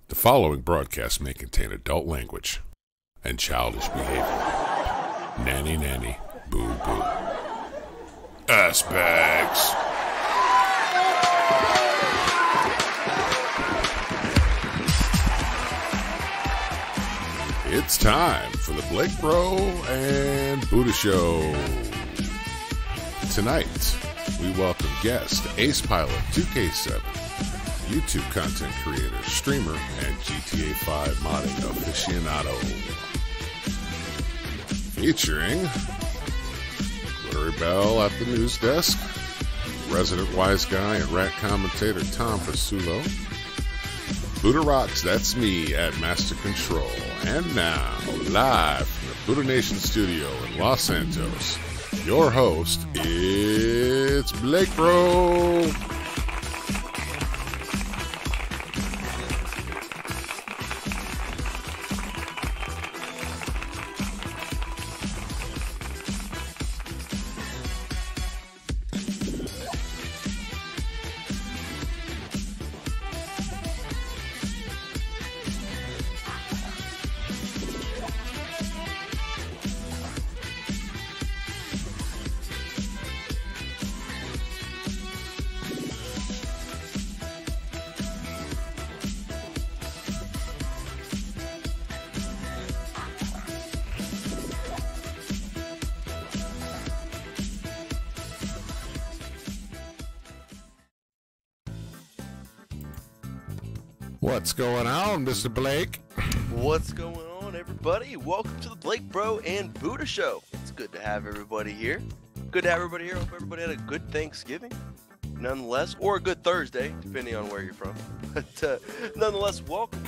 The following broadcast may contain adult language and childish behavior. Nanny, nanny, boo, boo. Ass bags. It's time for the BlakeBro and Budda Show. Tonight, we welcome guest AcePilot2k7, YouTube content creator, streamer, and GTA 5 modding aficionado. Featuring Glittery Bell at the news desk, resident wise guy and rat commentator Tom Fasulo, Budda Rocks, that's me, at Master Control. And now, live from the BUDDANATION studio in Los Santos, your host, it's BlakeBro. What's going on, Mr. Blake? What's going on, everybody? Welcome to the BlakeBro and Budda Show. It's good to have everybody here. Hope everybody had a good Thanksgiving, nonetheless, or a good Thursday, depending on where you're from. But nonetheless, welcome.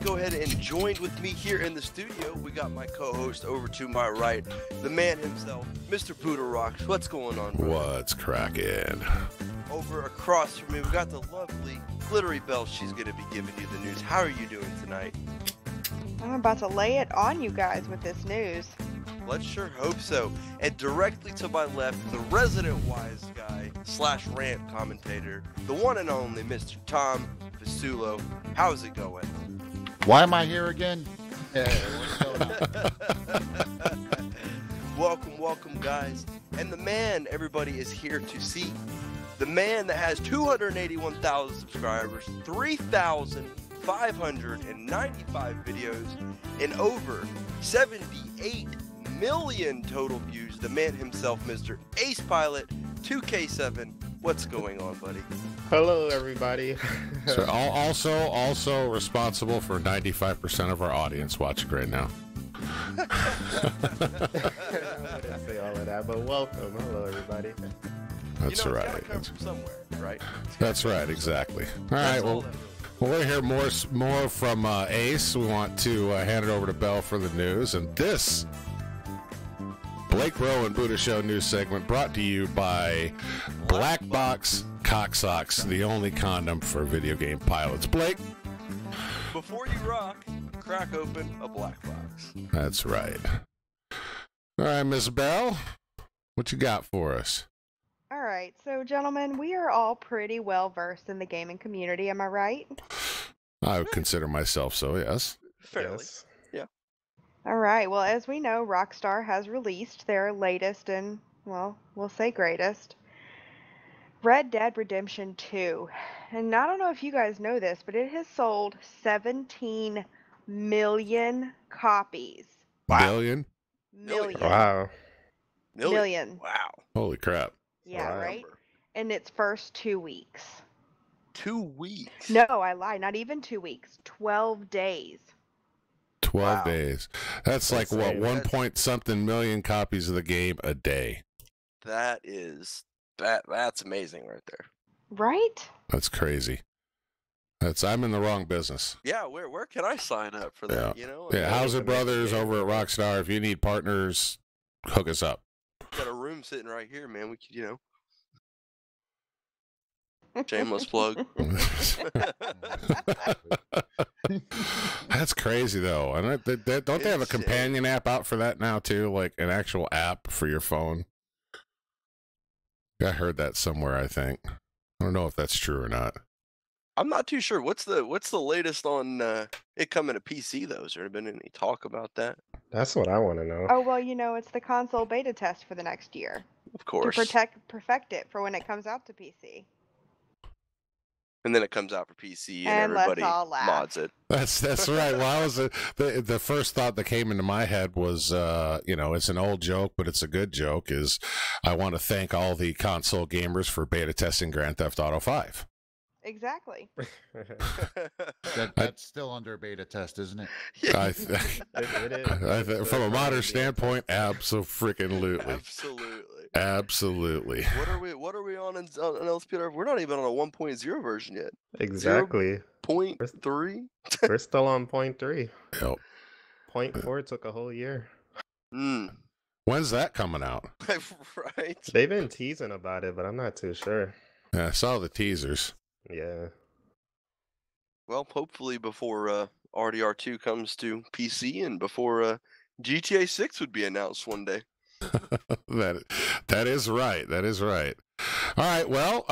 Go ahead and join with me here in the studio. We got my co-host over to my right, the man himself, Mr. Budda Rocks. What's going on, brother? What's cracking? Over across from me, we got the lovely Glittery Bell. She's going to be giving you the news. How are you doing tonight? I'm about to lay it on you guys with this news. Let's sure hope so. And directly to my left, the resident wise guy slash rant commentator, the one and only Mr. Tom Fasulo. How's it going? Why am I here again? What's going on? Welcome, guys. And the man everybody is here to see. The man that has 281,000 subscribers, 3,595 videos, and over 78 million total views. The man himself, Mr. AcePilot2k7. What's going on, buddy? Hello, everybody. So also responsible for 95% of our audience watching right now. I didn't say all of that, but welcome. Hello, everybody. That's It's right. gotta come from somewhere, right? That's right, exactly. All right, well, we'll hear more from Ace. We want to hand it over to Bell for the news. And this BlakeBro and Budda Show news segment brought to you by Black Box Cocksocks, the only condom for video game pilots. Blake? Before you rock, crack open a black box. That's right. All right, Miss Bell, what you got for us? All right, so gentlemen, we are all pretty well versed in the gaming community, am I right? I would consider myself so, yes. Fairly. Yes. Yeah. All right, well, as we know, Rockstar has released their latest and, well, we'll say greatest, Red Dead Redemption 2. And I don't know if you guys know this, but it has sold 17 million copies. Wow. Million? Million. Wow. Million. Wow. Holy crap. Yeah, Wow. right? In its first 2 weeks. 2 weeks. No, I lied. Not even 2 weeks. 12 days. 12 Wow. days. That's like, That's what, insane. 1 point something million copies of the game a day. That's amazing right there. Right? That's crazy. I'm in the wrong business. Yeah, where can I sign up for that? Yeah. You know? Yeah, How's to It make a Brothers game. over at Rockstar. If you need partners, hook us up. Got a room sitting right here, man. We could, shameless plug. That's crazy, though. And don't they have a Insane. companion app out for that now, too? Like an actual app for your phone? I heard that somewhere, I think. I don't know if that's true or not. I'm not too sure. What's the latest on it coming to PC though? Has there been any talk about that? That's what I want to know. Oh, well, it's the console beta test for the next year Of course. to perfect it for when it comes out to PC. And then it comes out for PC and And let's everybody all laugh. mods it. That's right. Well, I was the first thought that came into my head was, it's an old joke, but it's a good joke. Is I want to thank all the console gamers for beta testing Grand Theft Auto 5. Exactly. That's still under beta test, isn't it? It is. From a modern standpoint, absolutely. Absolutely. What are we on AcePilot2k7? We're not even on a 1.0 version yet. Exactly. 0.3? We're still on 0.3. Yep. 0.4 took a whole year. When's that coming out? Right. They've been teasing about it, but I'm not too sure. Yeah, I saw the teasers. Yeah. Well, hopefully before RDR2 comes to PC and before GTA 6 would be announced one day. That is right. That is right. All right. Well,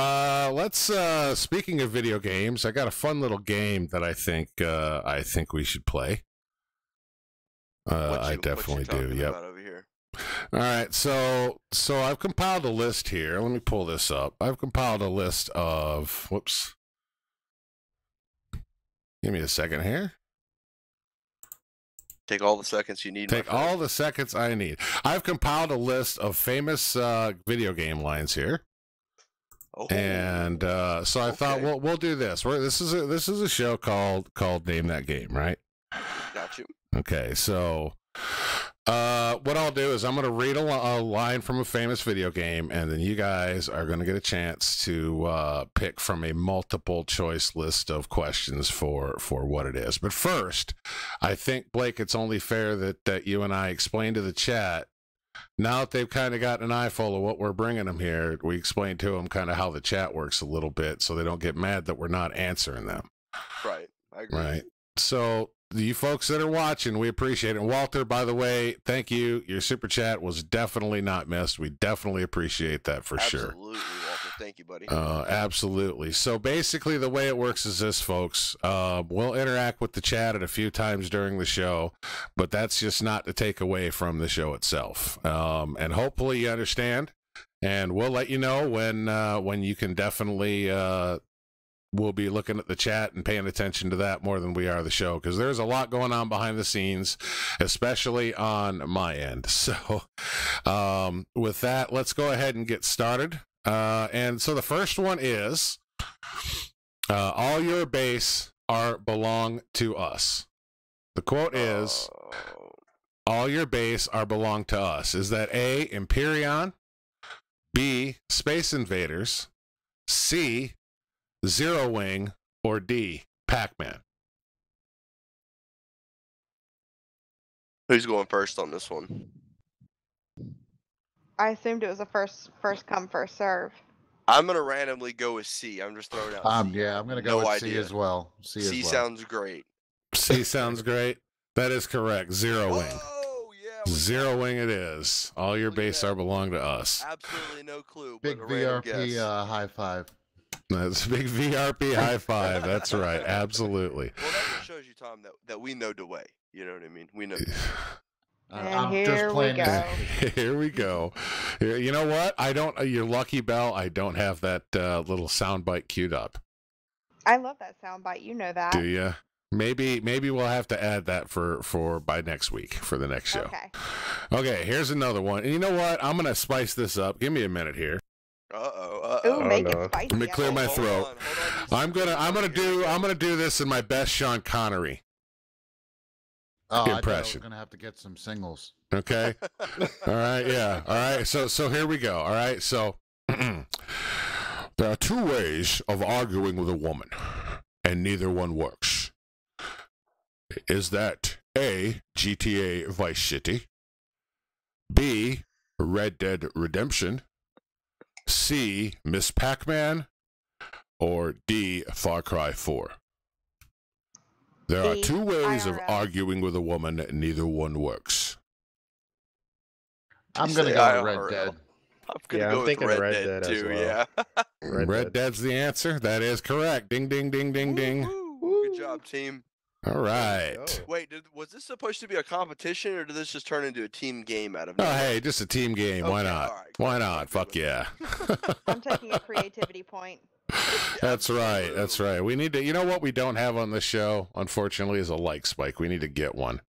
let's. Speaking of video games, I got a fun little game that I think we should play. I definitely do. Yep. Over here? All right. So I've compiled a list here. Let me pull this up. I've compiled a list of. Whoops. Give me a second here. Take all the seconds you need. Take all the seconds I need. I've compiled a list of famous video game lines here, and so I thought we'll do this. This is a show called Name That Game, right? Got you. Okay, so what I'll do is I'm going to read a line from a famous video game, and then you guys are going to get a chance to pick from a multiple choice list of questions for what it is. But first, I think, Blake, it's only fair that you and I explain to the chat, now that they've kind of gotten an eyeful of what we're bringing them here, we explain to them kind of how the chat works a little bit so they don't get mad that we're not answering them. Right. I agree. Right. So you folks that are watching, we appreciate it. And Walter, by the way, thank you. Your super chat was definitely not missed. We definitely appreciate that for sure. Absolutely, Walter. Thank you, buddy. Absolutely. So basically the way it works is this, folks. We'll interact with the chat at a few times during the show, but that's just not to take away from the show itself. And hopefully you understand. And we'll let you know when you can definitely we'll be looking at the chat and paying attention to that more than we are the show, because there's a lot going on behind the scenes, especially on my end. So with that, let's go ahead and get started. And so the first one is, all your base belong to us. The quote is, all your base belong to us. Is that A, Empyreon, B, Space Invaders, C, Zero Wing, or D, Pac-Man? Who's going first on this one? I assumed it was a first come, first serve. I'm going to randomly go with C. I'm just throwing out C. Yeah, I'm going to go with C as well. C sounds great. C sounds great. That is correct. Zero Wing. Oh, yeah. Zero Wing it is. All your base belong to us. Absolutely no clue. Big but a random VRP guess. high five. That's a big VRP high five. That's right. Absolutely. Well, that just shows you, Tom, that we know the way. You know what I mean? We know. And I'm here just we playing go. Here we go. You know what? I don't. You're lucky, Belle. I don't have that little soundbite queued up. I love that soundbite. You know that. Do you? Maybe we'll have to add that for by next week for the next show. Okay. Okay. Here's another one. And you know what? I'm gonna spice this up. Give me a minute here. Ooh, make no. it spicy. Let me clear my throat. I'm gonna do this in my best Sean Connery impression. I'm going to have to get some singles. Okay. All right. Yeah. All right. So here we go. All right. So there are two ways of arguing with a woman, and neither one works. Is that A, GTA Vice City, B, Red Dead Redemption, C, Miss Pac-Man, or D, Far Cry 4? There are two ways of arguing with a woman, neither one works. I'm going to go with Red Dead. I'm gonna Yeah, go I'm with thinking Red, Red Dead, Dead as too. well. Yeah. Red Dead's the answer. That is correct. Ding, ding, ding, ding, ding. Woo-hoo. Good job, team. All There we right. go. Wait, was this supposed to be a competition, or did this just turn into a team game out of Oh, nowhere? hey, just a team game. Why Okay, not? all right, Why good. not? I'm good Fuck with yeah. I'm taking a creativity point. That's right. That's Absolutely. right. We need to, you know what we don't have on the show, unfortunately, is a like spike. We need to get one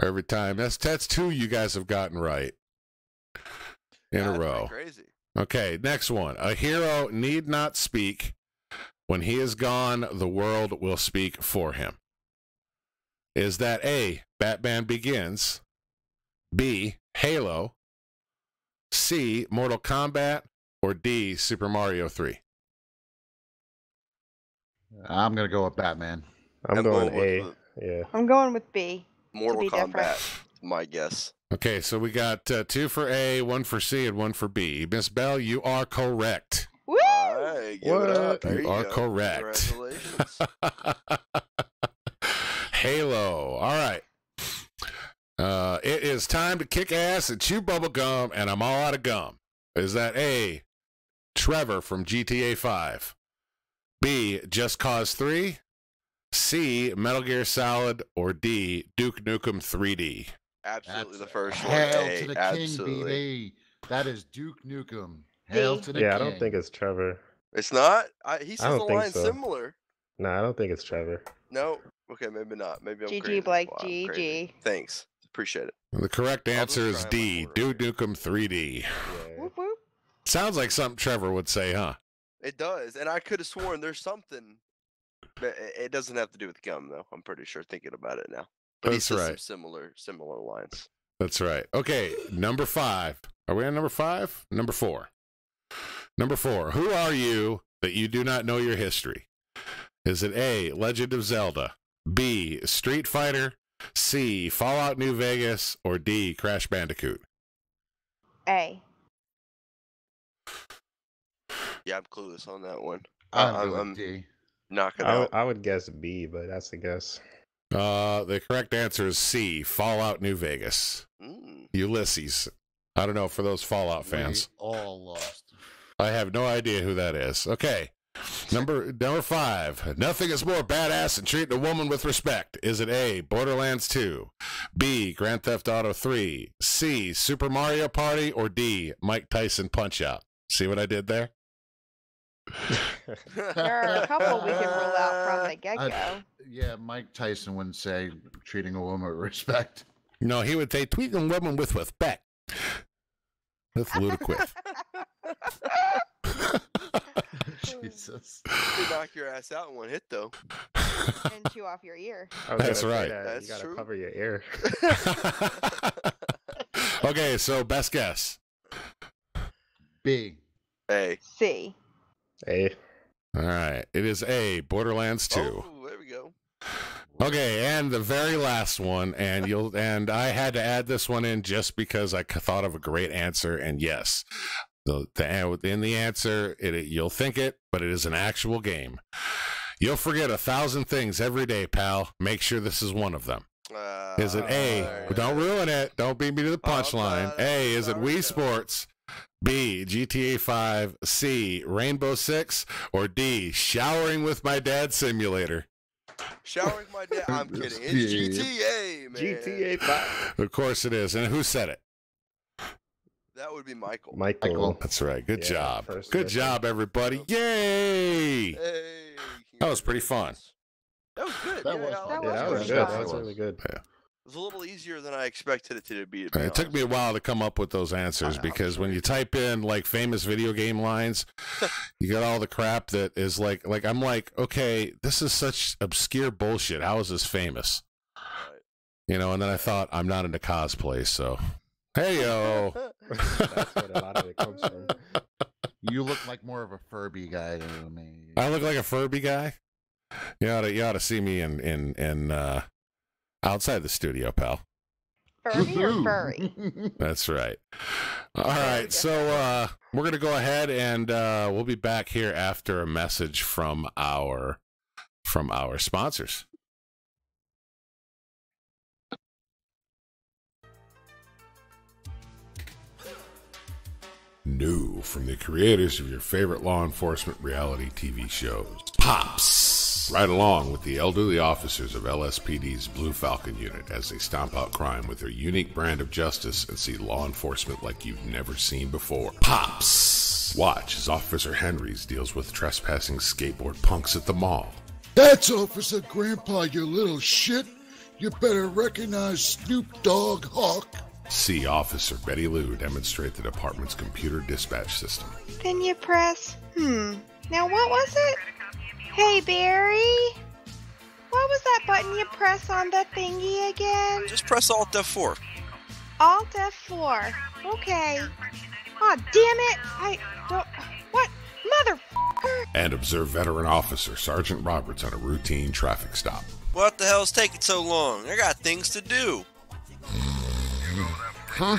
every time. That's two you guys have gotten right in a That's row. Crazy. Okay, next one. A hero need not speak. When he is gone, the world will speak for him. Is that A, Batman Begins, B, Halo, C, Mortal Kombat, or D, Super Mario 3? I'm going to go with Batman. I'm going with A. Yeah. I'm going with B. Mortal be different. Kombat. My guess. Okay, so we got 2 for A, 1 for C, and 1 for B. Miss Bell, you are correct. Woo! Hey, give it up. What? There You are go. correct. Congratulations. Halo. All right. It is time to kick ass and chew bubble gum, and I'm all out of gum. Is that A, Trevor from GTA 5, B, Just Cause 3, C, Metal Gear Solid, or D, Duke Nukem 3D? Absolutely That's the first one. Hail A, to the absolutely. king, BB. That is Duke Nukem. Hail B. to the Yeah, king. I don't think it's Trevor. It's not? He says don't the think line so. similar. Nah, I don't think it's Trevor. No? Okay, maybe not. Maybe I'm GG, crazy. Blake, Wow, I'm crazy. GG. Thanks. Appreciate it. The correct I'll answer just is try my D, order Duke Nukem 3D. Yeah. Whoop whoop. Sounds like something Trevor would say, huh? It does. And I could have sworn there's something. But it doesn't have to do with gum, though. I'm pretty sure thinking about it now. But he That's says right. some similar lines. That's right. Okay, number 5. Are we on number 5? Number 4. Number 4. Who are you that you do not know your history? Is it A, Legend of Zelda, B, Street Fighter, C, Fallout New Vegas, or D, Crash Bandicoot? A. Yeah, I'm clueless on that one. I'm I'm D. knocking I would, out. I would guess B, but that's a guess. The correct answer is C, Fallout New Vegas. Mm. Ulysses. I don't know, for those Fallout We fans. all lost. I have no idea who that is. Okay. Number 5. Nothing is more badass than treating a woman with respect. Is it A, Borderlands 2, B, Grand Theft Auto 3, C, Super Mario Party, or D, Mike Tyson Punch-Out? See what I did there? There are a couple we can rule out from the get-go. Yeah, Mike Tyson wouldn't say treating a woman with respect. No, he would say treating women with respect. That's ludicrous. Jesus. You knock your ass out in one hit, though. And chew off your ear. I was That's gonna say right. that. That's You gotta true. cover your ear. Okay, so best guess. B. Hey. C. A. All right, it is A, Borderlands 2. Oh, there we go. Okay, and the very last one, and I had to add this one in just because I thought of a great answer, and yes, in the answer, you'll think it, but it is an actual game. You'll forget 1,000 things every day, pal. Make sure this is one of them. Is it A? Don't ruin it. Don't beat me to the punchline. A, is it Wii Sports? B, GTA 5, C, Rainbow Six, or D, Showering with My Dad Simulator? Showering my dad. I'm kidding. It's GTA, man. GTA 5. Of course it is. And who said it? That would be Michael. Michael. That's right. Good Yeah, job. first Good guess. job, everybody. Yay! Hey. That was pretty fun. That was good. That yeah, was I fun. like Yeah, that was was pretty good. fun. That was really good. It was a little easier than I expected it to be. It took me a while to come up with those answers because when you type in like famous video game lines, you get all the crap that is like I'm like, okay, this is such obscure bullshit. How is this famous? Right. You know, and then I thought I'm not into cosplay, so hey yo. That's what a lot of it comes from. You look like more of a Furby guy than me. I look like a Furby guy. You ought to see me in outside the studio, pal. Furby or furry? That's right. All right, so we're gonna go ahead and we'll be back here after a message from our sponsors. New from the creators of your favorite law enforcement reality TV shows, Pops. Ride along with the elderly officers of LSPD's Blue Falcon unit as they stomp out crime with their unique brand of justice and see law enforcement like you've never seen before. Pops. Watch as Officer Henrys deals with trespassing skateboard punks at the mall. That's Officer Grandpa, you little shit. You better recognize Snoop Dogg Hawk. See Officer Betty Lou demonstrate the department's computer dispatch system. Then you press, Now what was it? Hey, Barry? What was that button you press on the thingy again? Just press Alt F4. Alt F4. Okay. Aw, damn it! I don't... What? Motherfucker! And observe veteran officer Sergeant Roberts on a routine traffic stop. What the hell's taking so long? I got things to do. Huh?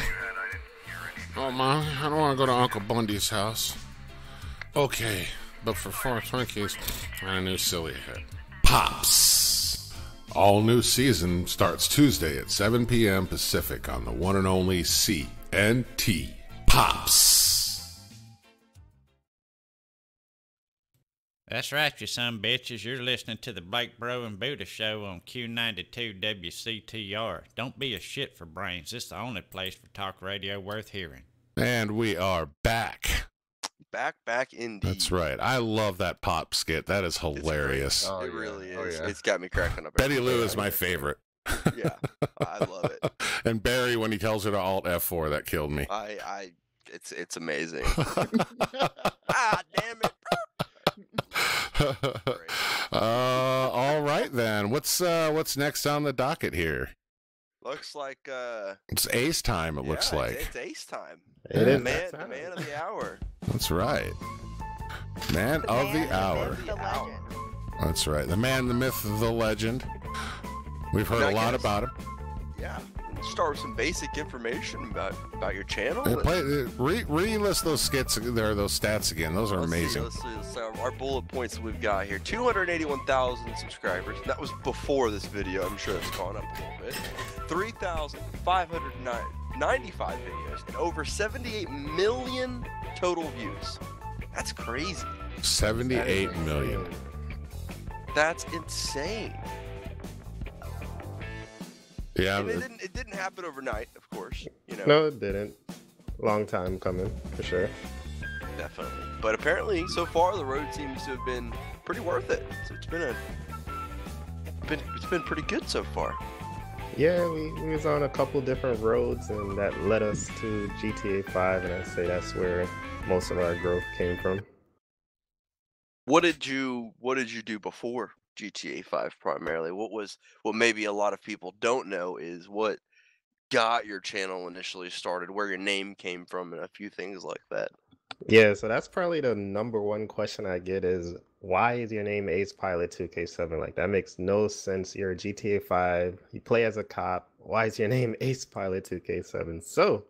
Oh, Mom, I don't want to go to Uncle Bundy's house. Okay, but for 4 Twinkies and a new silly head. Pops! All new season starts Tuesday at 7 p.m. Pacific on the one and only CNT. Pops! That's right, you son bitches. You're listening to the BlakeBro and Budda Show on Q92 WCTR. Don't be a shit for brains. It's the only place for talk radio worth hearing. And we are back. Back indeed. That's right. I love that pop skit. That is hilarious. Oh, It yeah. really is. Oh, yeah. It's got me cracking up. Betty every Lou day. is my favorite. Yeah, I love it. And Barry, when he tells her to Alt F4, that killed me. It's amazing. Ah, damn it. All right then. What's next on the docket here? Looks like It's Ace time. It looks like. it's Ace time. It The is man, that the time. man of the hour. That's right. Man The of man, the the hour. myth, the legend. That's right. The man, the myth, the legend. We've heard Now, a lot guys, about him. Yeah. Start with some basic information about your channel. Re-list those skits there, those stats again. Those are amazing. Let's see our bullet points that we've got here. 281,000 subscribers. That was before this video. I'm sure it's gone up a little bit. 3,595 videos and over 78 million total views. That's crazy. 78 million. That's insane. Yeah. And it didn't happen overnight, of course. You know. No, it didn't. Long time coming, for sure. Definitely. But apparently, so far, the road seems to have been pretty worth it. So it's been pretty good so far. Yeah, we was on a couple different roads, and that led us to GTA 5, and I'd say that's where most of our growth came from. What did you do before GTA 5 primarily? What maybe a lot of people don't know is what got your channel initially started, where your name came from, and a few things like that. Yeah, so that's probably the number one question I get is, why is your name AcePilot2k7? Like, that makes no sense. You're a GTA 5, you play as a cop. Why is your name AcePilot2k7? So,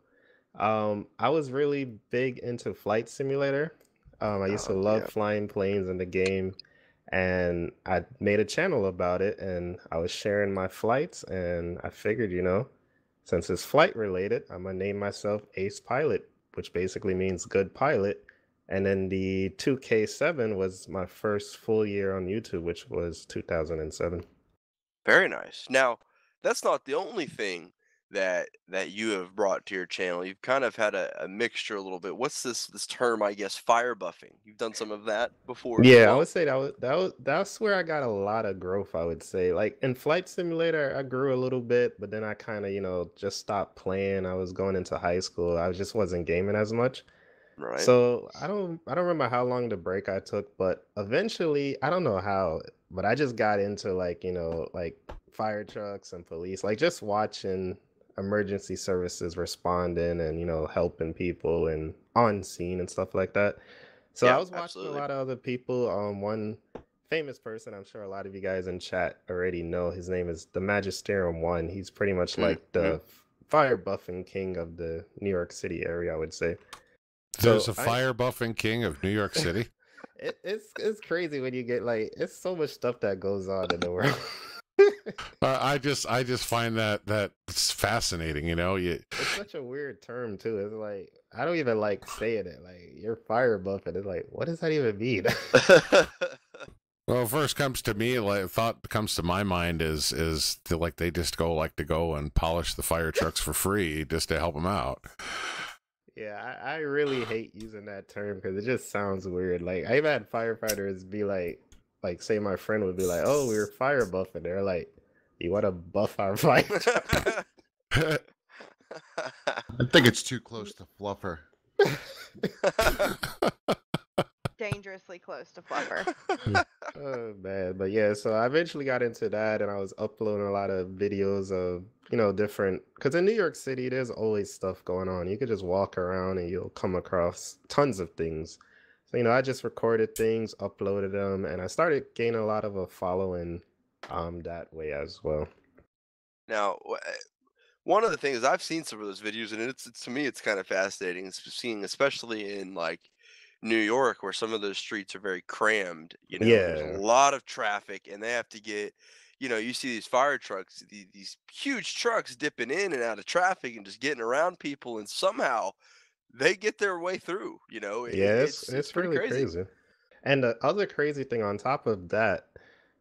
I was really big into Flight Simulator. I used to love flying planes in the game, and I made a channel about it, and I was sharing my flights, and I figured, since it's flight related, I'm gonna name myself Ace Pilot, which basically means good pilot. And then the 2K7 was my first full year on YouTube, which was 2007. Very nice. Now, that's not the only thing that you have brought to your channel. You've kind of had a mixture a little bit. What's this term, I guess, fire buffing? You've done some of that before. as Yeah, I well? would say that's where I got a lot of growth, I would say. Like in Flight Simulator, I grew a little bit, but then I kind of, just stopped playing. I was going into high school. I just wasn't gaming as much. Right. So I don't remember how long the break I took, but eventually, I don't know how, but I just got into like fire trucks and police, like just watching emergency services responding and helping people and on scene and stuff like that. So Yeah, I was watching absolutely. a lot of other people. One famous person, I'm sure a lot of you guys in chat already know, his name is the Magisterium 1. He's pretty much like the fire buffing king of the New York City area, I would say. There's So a fire buffing king of New York City. It's crazy when you get it's so much stuff that goes on in the world. I just find that it's fascinating. You know, It's such a weird term too. It's like I don't even like saying it. Like you're fire buffing. It's like, what does that even mean? Well, first comes to me, like thought comes to my mind is like they just like to go and polish the fire trucks for free just to help them out. Yeah, I really hate using that term because it just sounds weird. Like I've had firefighters be like say my friend would be like, "Oh, we were fire buffing." They're like, "You want to buff our fire truck?" I think it's too close to fluffer. Dangerously close to fluffer. Oh man, but yeah, so I eventually got into that and I was uploading a lot of videos of, different, because in New York City, there's always stuff going on. You could just walk around and you'll come across tons of things. So, I just recorded things, uploaded them, and I started gaining a lot of a following that way as well. Now, one of the things I've seen some of those videos, and it's to me it's kind of fascinating. It's seeing, especially in like New York, where some of those streets are very crammed. There's Yeah. a lot of traffic, and they have to get, you see these fire trucks, these huge trucks dipping in and out of traffic and just getting around people, and somehow they get their way through. Yeah, It's it's pretty really crazy. crazy. And the other crazy thing on top of that,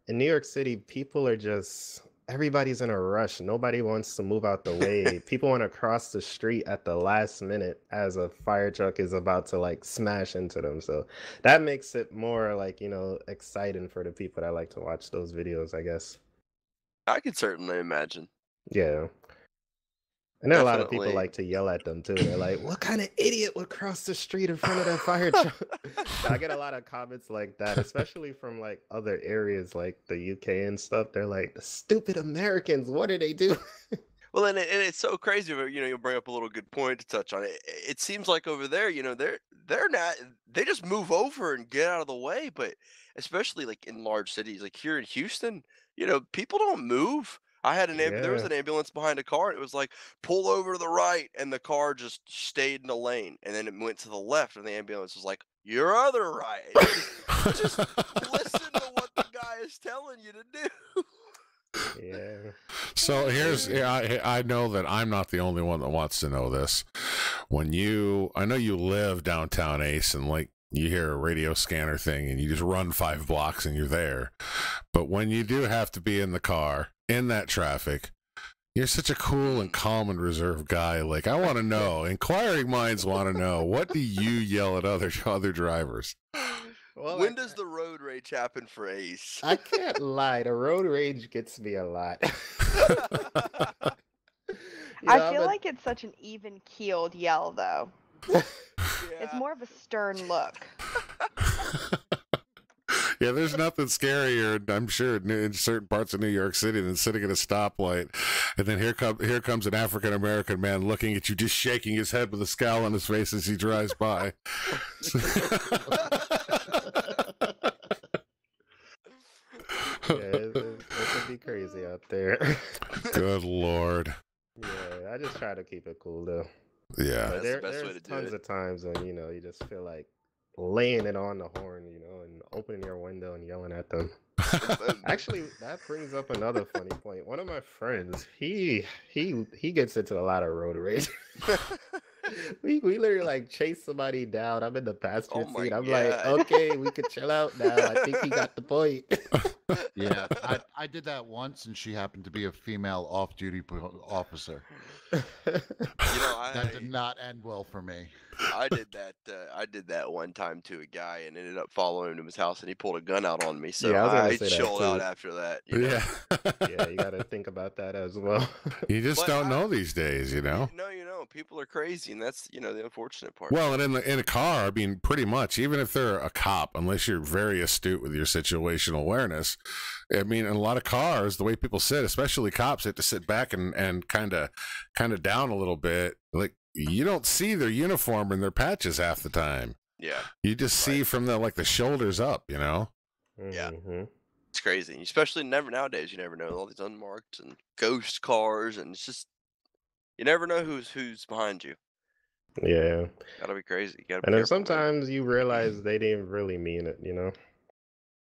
in New York City, people are just everybody's in a rush. Nobody wants to move out the way. People want to cross the street at the last minute as a fire truck is about to like smash into them. So that makes it more like, exciting for the people that like to watch those videos, I guess. I could certainly imagine. Yeah. And then a lot of people Definitely. like to yell at them too. They're like, "What kind of idiot would cross the street in front of that fire truck?" I get a lot of comments like that, especially from like other areas like the UK and stuff. They're like, "The stupid Americans, what do they do?" Well, and it's so crazy. But you'll bring up a little good point to touch on it. It seems like over there, they're not. They just move over and get out of the way. But especially like in large cities, like here in Houston, people don't move. I had there was Yeah. an ambulance behind a car, and it was like pull over to the right, and the car just stayed in the lane, and then it went to the left, and the ambulance was like your other right. Just listen to what the guy is telling you to do. Yeah. So I know that I'm not the only one that wants to know this. I know you live downtown Ace, and like you hear a radio scanner thing and you just run 5 blocks and you're there. But when you do have to be in the car, in that traffic, you're such a cool and calm and reserved guy. Like, I want to know, inquiring minds want to know, what do you yell at other drivers? Well, When does the road rage happen for Ace? I can't lie. The road rage gets me a lot. I feel like it's such an even keeled yell though. Yeah. It's more of a stern look. Yeah, there's nothing scarier, I'm sure, in certain parts of New York City than sitting at a stoplight, and then here comes an African American man looking at you, just shaking his head with a scowl on his face as he drives by. Yeah, it could be crazy out there. Good Lord. Yeah, I just try to keep it cool though. Yeah. But That's the best way there's to do tons it. of times when you just feel like laying it on the horn, and opening your window and yelling at them. Actually, that brings up another funny point. One of my friends, he gets into a lot of road rage. we literally like chase somebody down. I'm in the passenger Oh my seat. I'm God. like, okay, we could chill out now. I think he got the point. Yeah, I did that once, and she happened to be a female off-duty officer. That did not end well for me. I did that. I did that one time to a guy and ended up following him to his house, and he pulled a gun out on me. So Yeah, I was gonna I say that chilled out too. after that. Yeah. Yeah, you got to think about that as well. You just But don't know these days, No, people are crazy, and that's the unfortunate part. Well, and in a car, I mean, pretty much, even if they're a cop, unless you're very astute with your situational awareness, I mean, in a lot of cars, the way people sit, especially cops, have to sit back and kind of down a little bit. Like, you don't see their uniform and their patches half the time. Yeah, You just see from the shoulders up, Yeah. Mhm. it's crazy, especially nowadays. You never know, all these unmarked and ghost cars, and it's just you never know who's behind you. Yeah. Gotta be crazy. Gotta be And then careful, man. sometimes you realize they didn't really mean it,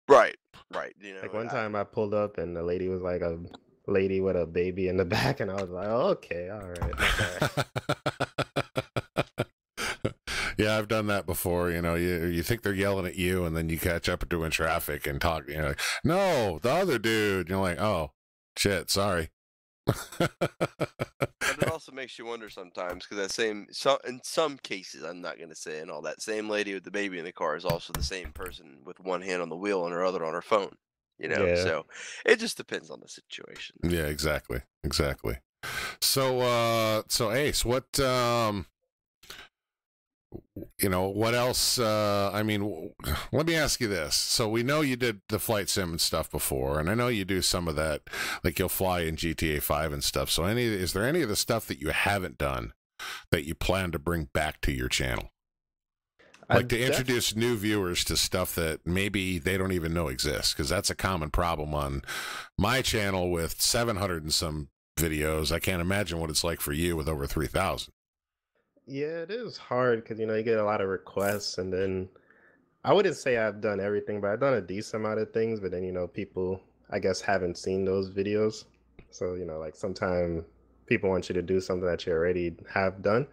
Right. Right. You know, Like one time I pulled up and the lady was like a lady with a baby in the back, and I was like, oh, okay, all right, not bad. Yeah, I've done that before. You know, you think they're yelling at you, and then you catch up to in traffic and talk. You know, like, no, the other dude. You're like, oh, shit, sorry. But it also makes you wonder sometimes, because in some cases, I'm not going to say in all, that same lady with the baby in the car is also the same person with one hand on the wheel and her other on her phone. You know, Yeah. so it just depends on the situation. Yeah, exactly. So, so Ace, what, you know, what else? I mean, let me ask you this. So we know you did the flight sim and stuff before, and I know you do some of that, like you'll fly in GTA 5 and stuff. So is there any of the stuff that you haven't done that you plan to bring back to your channel? Like to introduce new viewers to stuff that maybe they don't even know exists, because that's a common problem on my channel with 700 and some videos. I can't imagine what it's like for you with over 3,000. Yeah, it is hard because, you know, you get a lot of requests, and then I wouldn't say I've done everything, but I've done a decent amount of things. But then, you know, people, I guess, haven't seen those videos. So, you know, like sometimes people want you to do something that you already have done.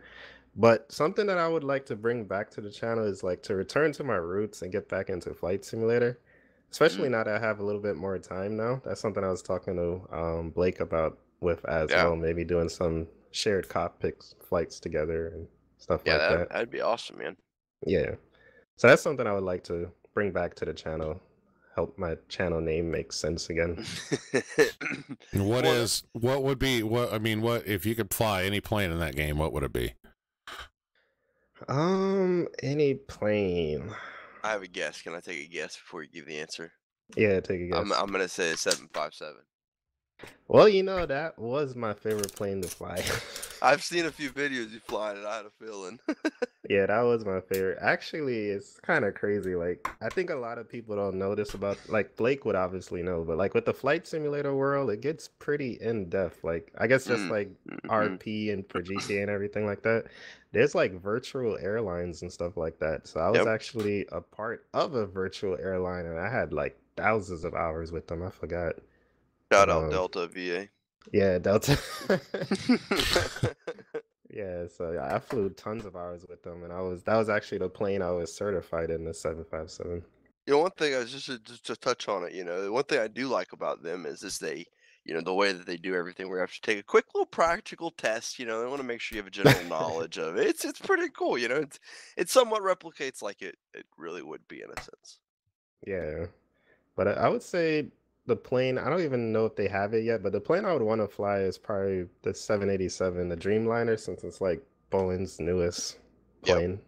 But something that I would like to bring back to the channel is like to return to my roots and get back into Flight Simulator, especially now that I have a little bit more time now. That's something I was talking to Blake about with as well, maybe doing some shared cockpit flights together and stuff like that. That'd be awesome, man. Yeah. So that's something I would like to bring back to the channel, help my channel name make sense again. What if you could fly any plane in that game, what would it be? Any plane. I have a guess. Can I take a guess before you give the answer? Yeah, take a guess. I'm gonna say a 757. Well, you know, that was my favorite plane to fly. I've seen a few videos you flying, and I had a feeling. Yeah, that was my favorite. Actually, it's kind of crazy. Like, I think a lot of people don't know this about, like, Blake would obviously know, but like with the flight simulator world, it gets pretty in depth. Like, I guess just like RP and for GTA and everything like that, there's like virtual airlines and stuff like that. So I was actually a part of a virtual airline, and I had like thousands of hours with them. I forgot. Shout out Delta VA. Yeah, Delta. Yeah, so I flew tons of hours with them, and that was actually the plane I was certified in, the 757. You know, one thing I was just to touch on it, you know, one thing I do like about them is they, you know, the way that they do everything, where you have to take a quick little practical test. You know, they want to make sure you have a general knowledge of it. It's pretty cool. You know, it somewhat replicates like it really would be in a sense. Yeah, but I would say the plane, I don't even know if they have it yet, but the plane I would want to fly is probably the 787, the Dreamliner, since it's like Boeing's newest plane.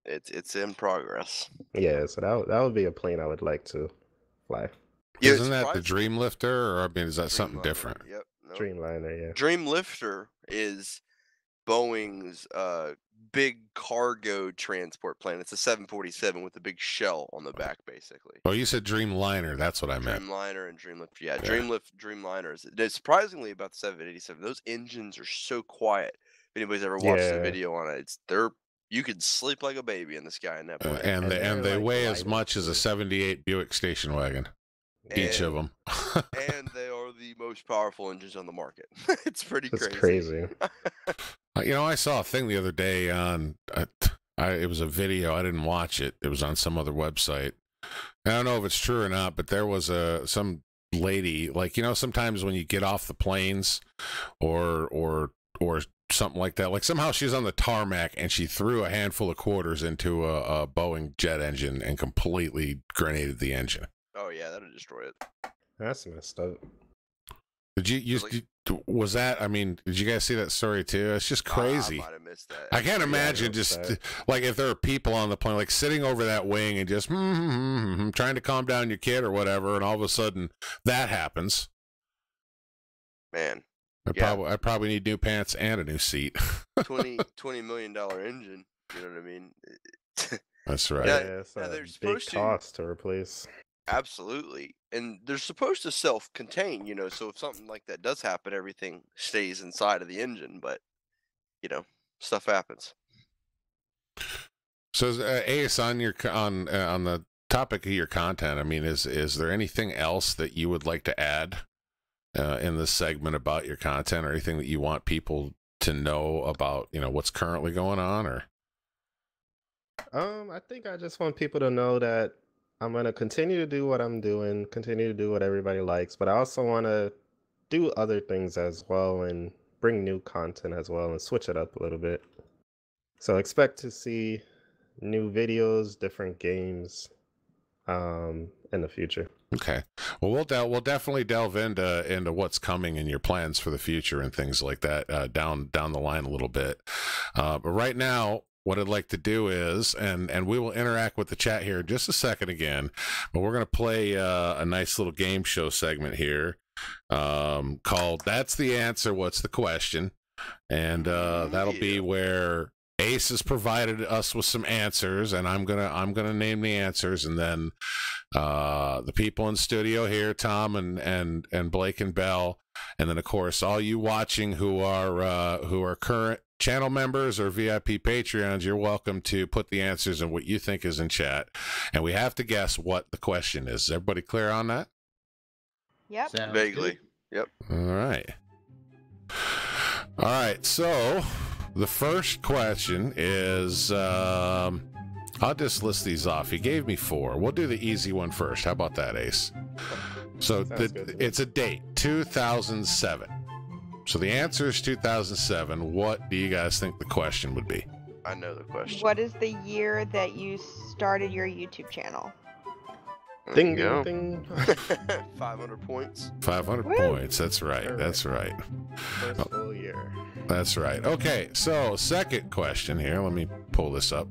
It's in progress. Yeah, so that would be a plane I would like to fly. Yeah, isn't that the Dreamlifter, or I mean, is that something different? Yep. No. Dreamliner, yeah. Dreamlifter is Boeing's big cargo transport plane. It's a 747 with a big shell on the back, basically. Oh, you said Dreamliner. That's what I meant. Dreamliner and Dreamlifter. Yeah, Dreamliners. It's surprisingly about the 787. Those engines are so quiet. If anybody's ever watched the video on it, you could sleep like a baby in the sky in that plane. And they like weigh as much as a 78 Buick station wagon. Each of them. And they are the most powerful engines on the market. It's pretty crazy. It's crazy. You know, I saw a thing the other day on, it was a video. I didn't watch it. It was on some other website. I don't know if it's true or not, but there was some lady, like, you know, sometimes when you get off the planes or something like that, like somehow she's on the tarmac and she threw a handful of quarters into a Boeing jet engine and completely grenaded the engine. Oh yeah, that'll destroy it. That's messed up. Was that, I mean, did you guys see that story too? It's just crazy. I might have missed that. I can't imagine like if there are people on the plane, like sitting over that wing and just trying to calm down your kid or whatever, and all of a sudden that happens. Man. I probably need new pants and a new seat. $20 million engine. You know what I mean? That's right. Yeah, it's a big cost to replace. Absolutely. And they're supposed to self-contain, you know, so if something like that does happen, everything stays inside of the engine, but, you know, stuff happens. So Ace, on the topic of your content, I mean, is there anything else that you would like to add in this segment about your content, or anything that you want people to know about, what's currently going on? Or I think I just want people to know that I'm gonna continue to do what I'm doing, continue to do what everybody likes, but I also want to do other things as well and bring new content as well and switch it up a little bit. So expect to see new videos, different games in the future. Okay. Well, we'll definitely delve into what's coming and your plans for the future and things like that down the line a little bit. But right now, what I'd like to do is, and we will interact with the chat here in just a second again, but we're going to play a nice little game show segment here called "That's the Answer, What's the Question?" And that'll be where Ace has provided us with some answers, and I'm gonna name the answers, and then the people in studio here, Tom and Blake and Bell, and then of course all you watching who are current channel members or VIP Patreons, you're welcome to put the answers and what you think is in chat, and we have to guess what the question is. Is everybody clear on that? Yep. Sounds Vaguely. good. Yep. All right. So the first question is, I'll just list these off. He gave me 4. We'll do the easy one first. How about that, Ace? So it's a date, 2007. So the answer is 2007. What do you guys think the question would be? I know the question. What is the year that you started your YouTube channel? Ding, There you ding, go. ding. 500 points. 500 Woo! points. That's right. That's right. First full year. That's right. Okay, so second question here. Let me pull this up.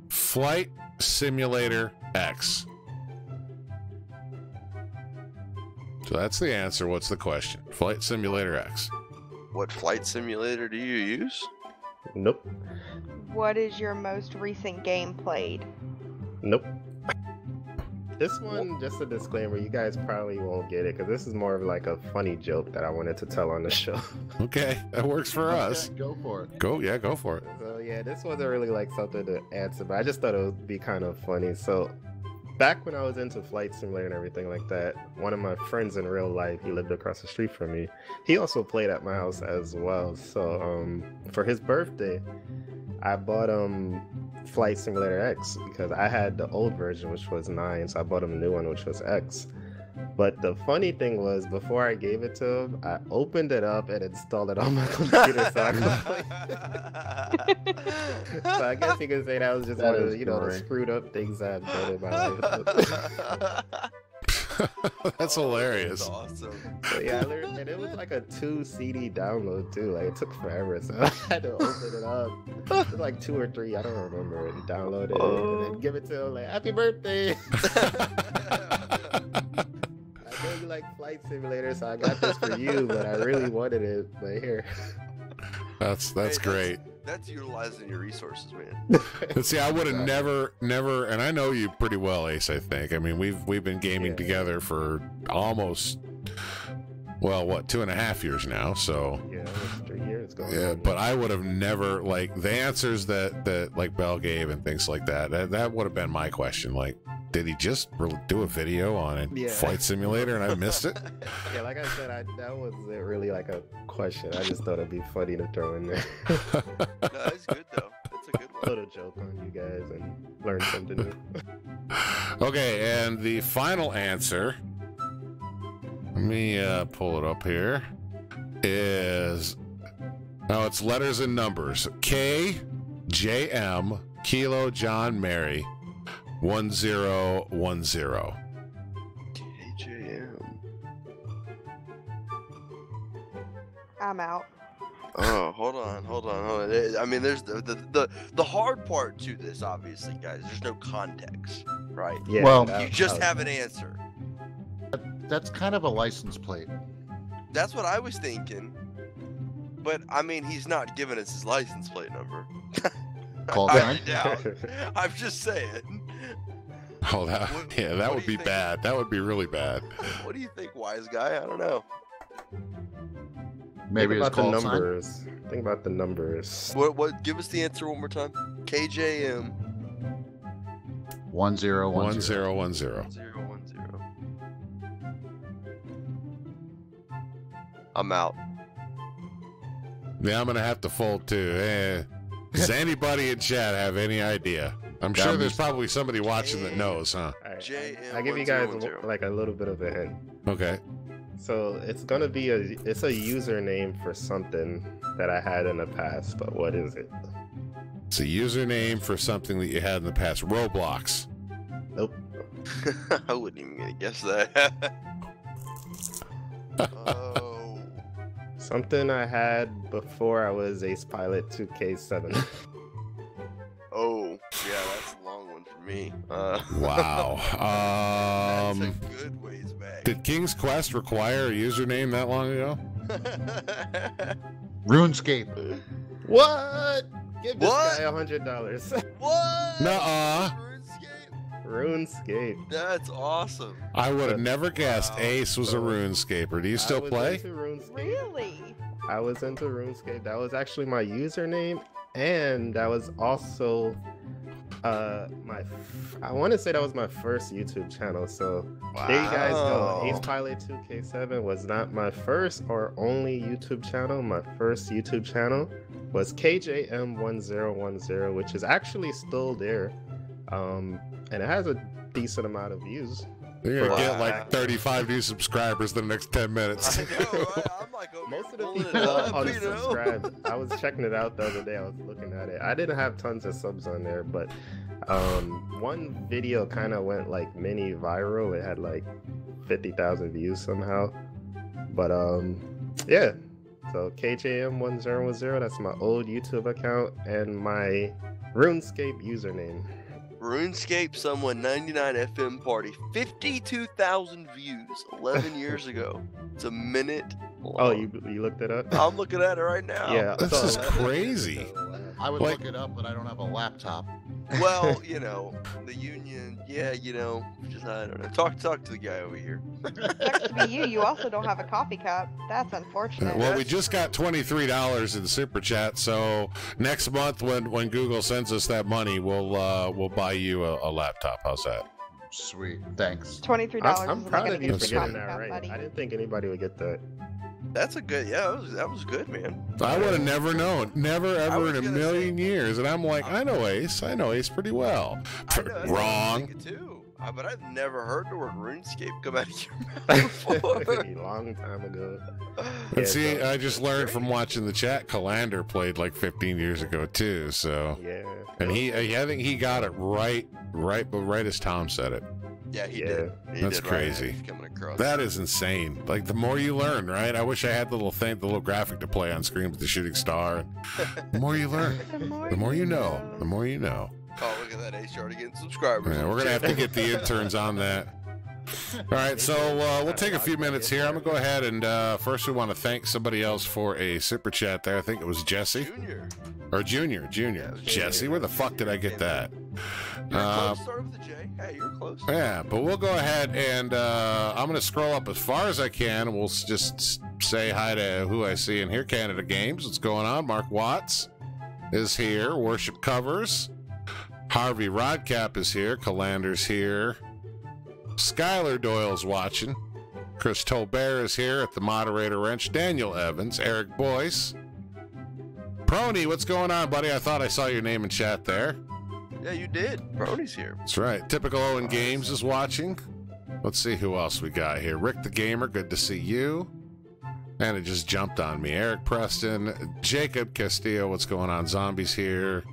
Flight Simulator X. So that's the answer. What's the question? Flight Simulator X. What flight simulator do you use? Nope. What is your most recent game played? Nope. This one, just a disclaimer, you guys probably won't get it because this is more of like a funny joke that I wanted to tell on the show. Okay, that works for us. Go for it. Go for it. So yeah, this wasn't really like something to answer, but I just thought it would be kind of funny. So back when I was into Flight Simulator and everything like that, one of my friends in real life, he lived across the street from me. He also played at my house as well. So for his birthday, I bought Flight Simulator X because I had the old version, which was 9, so I bought him a new one, which was X. But the funny thing was, before I gave it to him, I opened it up and installed it on my computer. So I guess you could say that was just one of the, the screwed up things I've done in my life. That's hilarious. That's awesome. So yeah, I learned, and it was like a 2 CD download too. Like it took forever, so I had to open it up. It was like 2 or 3, I don't remember, and download it and then give it to him like, "Happy birthday!" I know you like Flight Simulator, so I got this for you, but I really wanted it. But here. That's Hey, great. That's utilizing your resources, man. But see, I would have never, and I know you pretty well, Ace, I think. I mean, we've been gaming together for almost, well, what, 2.5 years now, so. Yeah, almost 3 years ago. Yeah, but I would have never, like, the answers that like Bell gave and things like that would have been my question. Like, did he just do a video on a Flight Simulator and I missed it? Yeah, like I said, that wasn't really like a question. I just thought it'd be funny to throw in there. No, that's good, though. That's a good A one. little joke on you guys and learn something new. Okay, and the final answer, let me pull it up here, is, now it's letters and numbers. K, J, M, Kilo, John, Mary, 1010. KJM. I'm out. Oh, hold on. I mean, there's the hard part to this, obviously, guys. There's no context, right? Yeah, Well, You just have an answer. That's kind of a license plate. That's what I was thinking. But I mean, he's not giving us his license plate number. Call I sign. doubt. I'm just saying. Oh, that, What- yeah, that what would do you be think? bad. That would be really bad. What do you think, wise guy? I don't know. Maybe Think it's about the call sign. numbers. Think about the numbers. What? Give us the answer one more time. KJM 1010. 1010. 010. I'm out. Yeah, I'm gonna have to fold too. Does anybody in chat have any idea? I'm sure there's probably somebody watching that knows, huh? All right, JM I'll give you guys 1010. like a little bit of a hint. Okay. So it's gonna be it's a username for something that I had in the past, but what is it? It's a username for something that you had in the past. Roblox. Nope. I wouldn't even gonna guess that. Oh. Something I had before I was AcePilot2k7. Oh, yeah, that's a long one for me. Wow. That's a good ways back. Did King's Quest require a username that long ago? RuneScape. What? Give this What? guy $100. What? Nuh-uh. RuneScape? RuneScape. That's awesome. I would have never guessed Wow. Ace was a RuneScaper. Do you still play? Into RuneScape. Really? I was into RuneScape. That was actually my username, and that was also I want to say that was my first YouTube channel. So there you guys go. Wow. AcePilot2k7 was not my first or only YouTube channel. My first YouTube channel was KJM1010, which is actually still there, and it has a decent amount of views. You're gonna get Wow. like 35 new subscribers in the next 10 minutes. I know, right? I'm like, over Most of the pulling people it are up, you know? unsubscribed. I was checking it out the other day. I was looking at it. I didn't have tons of subs on there, but one video kind of went like mini viral. It had like 50,000 views somehow. But yeah. So KJM1010, that's my old YouTube account and my RuneScape username. RuneScape someone 99 FM party, 52,000 views 11 years ago. It's a minute long. Oh, you looked it up? I'm looking at it right now. Yeah. This so is 11 years crazy. ago. I would Like- look it up, but I don't have a laptop. Well, you know, the union, yeah, you know, just, I don't know. Talk to the guy over here. Sucks to be you. You also don't have a coffee cup. That's unfortunate. Well, we just got $23 in super chat, so next month when Google sends us that money, we'll buy you a laptop. How's that? Sweet. Thanks. $23 I'm isn't proud gonna of you get for your getting coffee that cup, right. buddy. I didn't think anybody would get that. That's a good, yeah, that was good, man. I would have never known, never I ever was in a gonna million years, and I'm like, I know Ace pretty well. I know, that's what I was Wrong. thinking too. But I've never heard the word RuneScape come out of your mouth before. A long time ago. And Yeah, see, so- I just learned from watching the chat. Calander played like 15 years ago too, so Yeah. and I think he got it right as Tom said it. Yeah, he Yeah. did. He That's did right crazy. as he's coming across. That is insane. Like the more you learn, right? I wish I had the little graphic to play on screen with the shooting star. The more you learn, the more you know. The more you know. Oh, look at that, Ace, you're already getting subscribers. Yeah, we're gonna have to get the interns on that. All right, so we'll take a few minutes here. I'm gonna go ahead and first we want to thank somebody else for a super chat there. I think it was Jesse Junior. or Junior. it was Jesse, Junior. where the fuck did I get that? You're close. Start with the J. Hey, you're close. Yeah, but we'll go ahead and I'm going to scroll up as far as I can. We'll just say hi to who I see in here. Canada Games, what's going on? Mark Watts is here. Worship Covers. Harvey Rodcap is here. Calander's here. Skylar Doyle's watching. Chris Tolbert is here at the moderator wrench. Daniel Evans. Eric Boyce. Prony, what's going on, buddy? I thought I saw your name in chat there. Yeah, you did. Brony's here. That's right. Typical Owen Games is watching. Let's see who else we got here. Rick the Gamer, good to see you. And it just jumped on me. Eric Preston, Jacob Castillo, what's going on? Zombies here.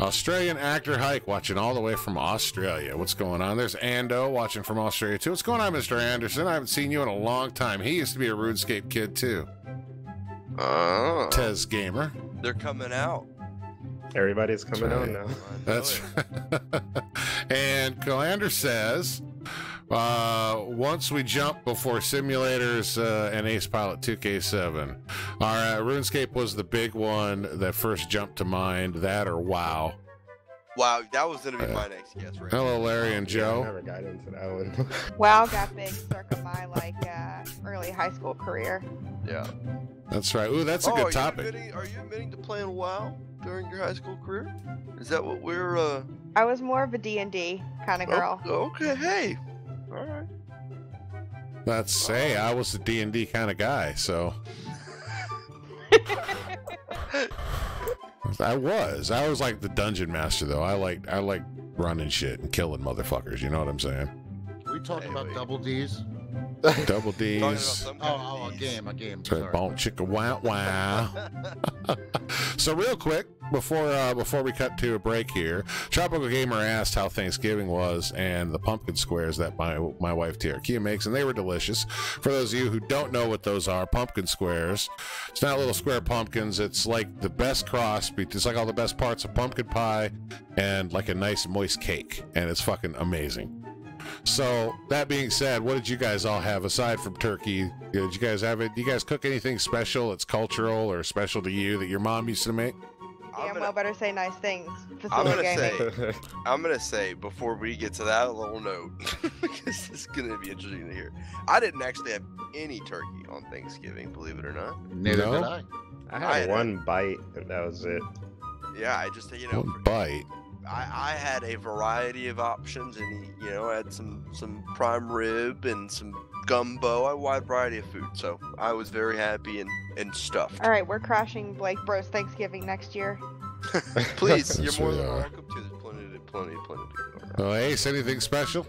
Australian actor Hike watching all the way from Australia. What's going on? There's Ando watching from Australia too. What's going on, Mr. Anderson? I haven't seen you in a long time. He used to be a RuneScape kid too. Oh. Tez Gamer. They're coming out. Everybody's coming That's on right. now. That's and Calander says, once we jump before simulators and AcePilot2k7. Our RuneScape was the big one that first jumped to mind. That or WoW. Wow, that was gonna be my next guess, right? Hello, Larry and Yeah, I Joe. never got into that one. WoW got big circa my early high school career. Yeah. That's right. Ooh, that's a good topic. Are you admitting to playing WoW during your high school career? Is that what we're? I was more of a D&D kind of girl. Okay, hey, all right. Let's say I was a D&D kind of guy, so. I was like the dungeon master though. I like running shit and killing motherfuckers. You know what I'm saying? We talking about double D's? Double D's. A game. Sorry. Bonk chicka wow wow. So real quick, before we cut to a break here, Tropical Gamer asked how Thanksgiving was and the pumpkin squares that my wife Kia makes, and they were delicious. For those of you who don't know what those are, pumpkin squares. It's not little square pumpkins. It's like the best cross. It's like all the best parts of pumpkin pie and like a nice moist cake, and it's fucking amazing. So that being said, what did you guys all have aside from turkey? Did you guys have it? Do you guys cook anything special that's cultural or special to you that your mom used to make? Well, better say nice things. I'm gonna say before we get to that, a little note because it's gonna be interesting to hear. I didn't actually have any turkey on Thanksgiving, believe it or not. Neither did I. I had one bite, and that was it. Yeah, I just One bite. I had a variety of options, and I had some prime rib and some gumbo, a wide variety of food. So I was very happy and stuffed. All right, we're crashing Blake Bro's Thanksgiving next year. Please, you're more than welcome to. There's plenty to go around. Ace, anything special?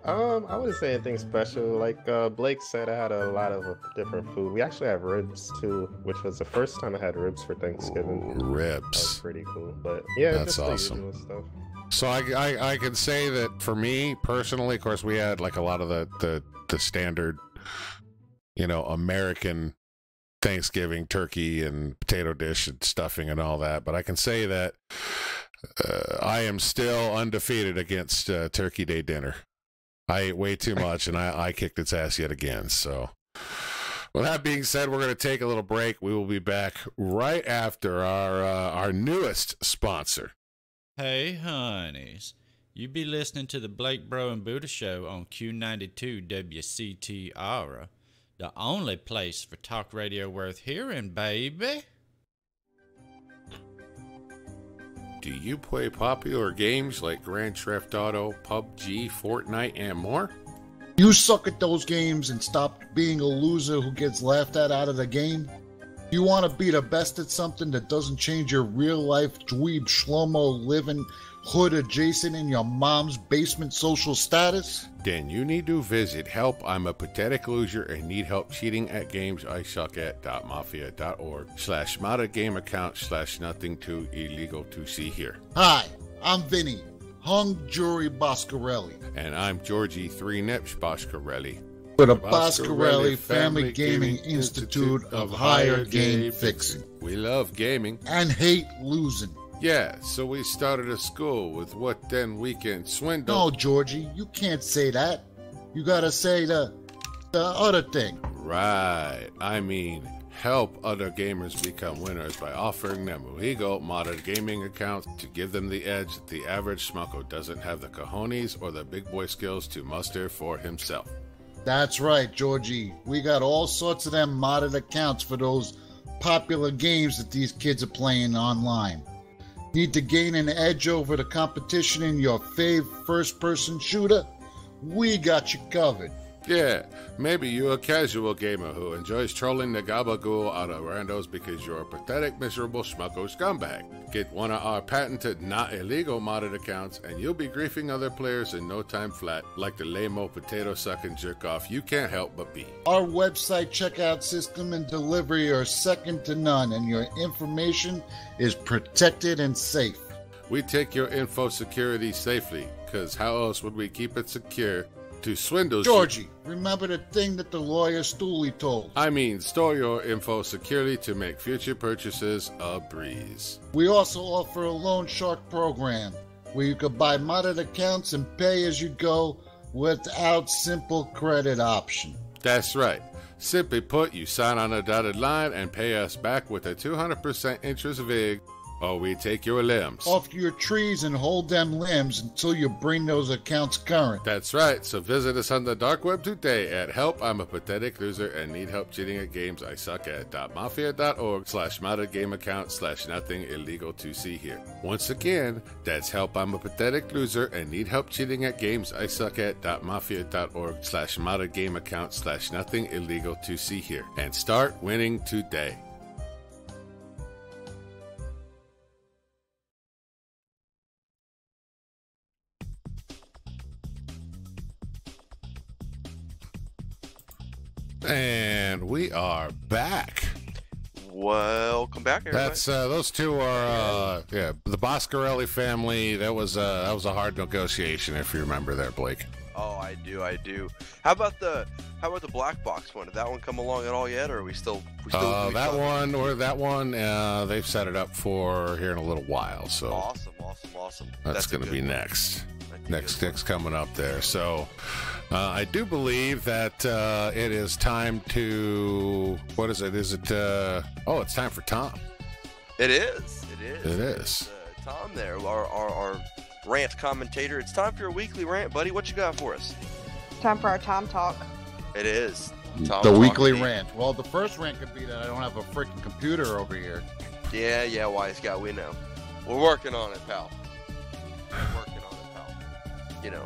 I wouldn't say anything special. Like Blake said, I had a lot of different food. We actually have ribs too, which was the first time I had ribs for Thanksgiving. Ooh, ribs. That was pretty cool. But yeah, that's just awesome. The usual stuff. So I can say that for me personally, of course, we had like a lot of the standard, American Thanksgiving turkey and potato dish and stuffing and all that. But I can say that I am still undefeated against Turkey Day dinner. I ate way too much, and I kicked its ass yet again. So, with that being said, we're going to take a little break. We will be back right after our newest sponsor. Hey, honeys. You be listening to the BlakeBro and Budda Show on Q92 WCTR, the only place for talk radio worth hearing, baby. Do you play popular games like Grand Theft Auto, PUBG, Fortnite, and more? You suck at those games and stop being a loser who gets laughed at out of the game? You want to be the best at something that doesn't change your real-life dweeb shlomo living hood adjacent in your mom's basement social status? Then you need to visit Help I'm a Pathetic Loser and Need Help Cheating at Games I Suck at.mafia.org/modded game account /nothing too illegal to see here. Hi, I'm Vinny, hung jury Boscarelli. And I'm Georgie 3-Nips Boscarelli. For the Boscarelli Family Gaming Institute of Higher Game Fixing. We love gaming. And hate losing. Yeah, so we started a school with what then we can swindle. No, Georgie, you can't say that. You gotta say the other thing. Right. I mean, help other gamers become winners by offering them illegal modded gaming accounts to give them the edge that the average schmucko doesn't have the cojones or the big boy skills to muster for himself. That's right, Georgie. We got all sorts of them modded accounts for those popular games that these kids are playing online. Need to gain an edge over the competition in your fave first-person shooter? We got you covered. Yeah, maybe you're a casual gamer who enjoys trolling the gabagool out of randos because you're a pathetic, miserable schmucko scumbag. Get one of our patented, not illegal modded accounts, and you'll be griefing other players in no time flat, like the lame-o potato-sucking jerk-off you can't help but be. Our website checkout system and delivery are second to none, and your information is protected and safe. We take your info security safely, because how else would we keep it secure? To swindle Georgie, remember the thing that the lawyer Stooley told. I mean, store your info securely to make future purchases a breeze. We also offer a loan shark program where you can buy modded accounts and pay as you go without simple credit option. That's right. Simply put, you sign on a dotted line and pay us back with a 200% interest VIG Oh, we take your limbs. off your trees and hold them limbs until you bring those accounts current. That's right. So visit us on the dark web today at help. I'm a pathetic loser and need help cheating at games I suck at. Mafia.org/modded game account /nothing illegal to see here. Once again, that's help. I'm a pathetic loser and need help cheating at games I suck at. Mafia.org/modded game account /nothing illegal to see here. And start winning today. And we are back. Welcome back, everybody. That's those two are the Boscarelli family. That was a hard negotiation, if you remember there, Blake. Oh, I do. How about the black box one? Did that one come along at all yet, or are we still that one they've set it up for here in a little while. So awesome. That's going to be next. Next coming up there. So I do believe that it is time to, what is it? Is it, it's time for Tom. It is. Tom there, our rant commentator. It's time for your weekly rant, buddy. What you got for us? Time for our Tom talk. It is. Tom The talk weekly indeed. rant. Well, the first rant could be that I don't have a freaking computer over here. Yeah, wise guy, we know. We're working on it, pal. You know,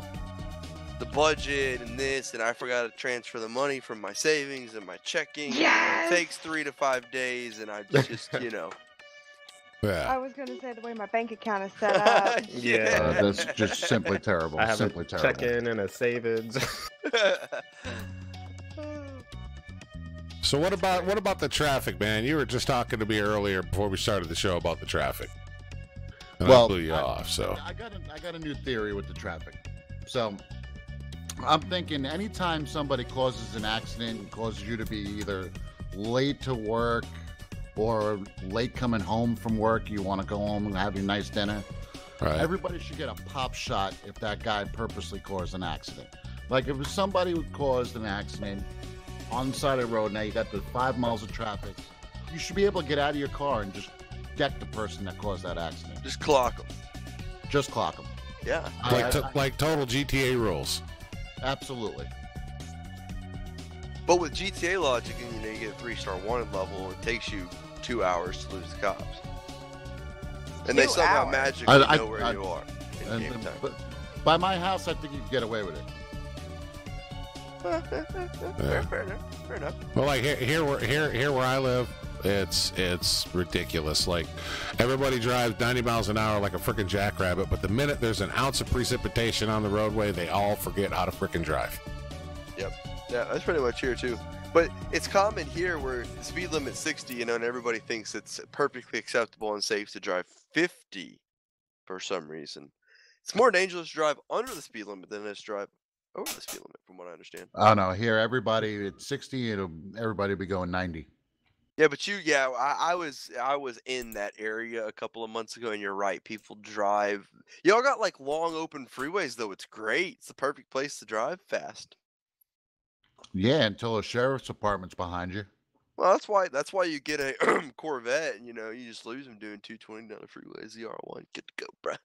the budget and this, and I forgot to transfer the money from my savings and my checking. Yes! It takes 3 to 5 days, and I just, I Yeah. was going to say the way my bank account is set up. Yeah. That's just simply terrible. I have Simply a terrible. check-in and a savings. So what about the traffic, man? You were just talking to me earlier before we started the show about the traffic. And I blew you off. So I got a new theory with the traffic. So I'm thinking anytime somebody causes an accident and causes you to be either late to work or late coming home from work, you want to go home and have your nice dinner, right. everybody should get a pop shot if that guy purposely caused an accident. Like if somebody who caused an accident on the side of the road, now you got the 5 miles of traffic, you should be able to get out of your car and just deck the person that caused that accident. Just clock them. Just clock them. Yeah. Like total GTA rules. Absolutely. But with GTA logic, and you get a 3-star wanted level, it takes you 2 hours to lose the cops. And they 2 somehow hours? magically know where you are in game time. But by my house, I think you can get away with it. Fair enough. Well, like here where I live, it's ridiculous. Like everybody drives 90 miles an hour like a freaking jackrabbit, but the minute there's an ounce of precipitation on the roadway, they all forget how to freaking drive. Yep. Yeah, that's pretty much here too. But it's common here where the speed limit's 60, and everybody thinks it's perfectly acceptable and safe to drive 50 for some reason. It's more dangerous to drive under the speed limit than it is to drive over the speed limit, from what I understand. Oh no, here everybody at 60, everybody will be going 90. Yeah, but I was in that area a couple of months ago, and you're right. People drive. Y'all got like long open freeways though. It's great. It's the perfect place to drive fast. Yeah, until a sheriff's department's behind you. Well, that's why you get a Corvette, and you just lose them doing 220 down the freeway. ZR1, good to go, bruh.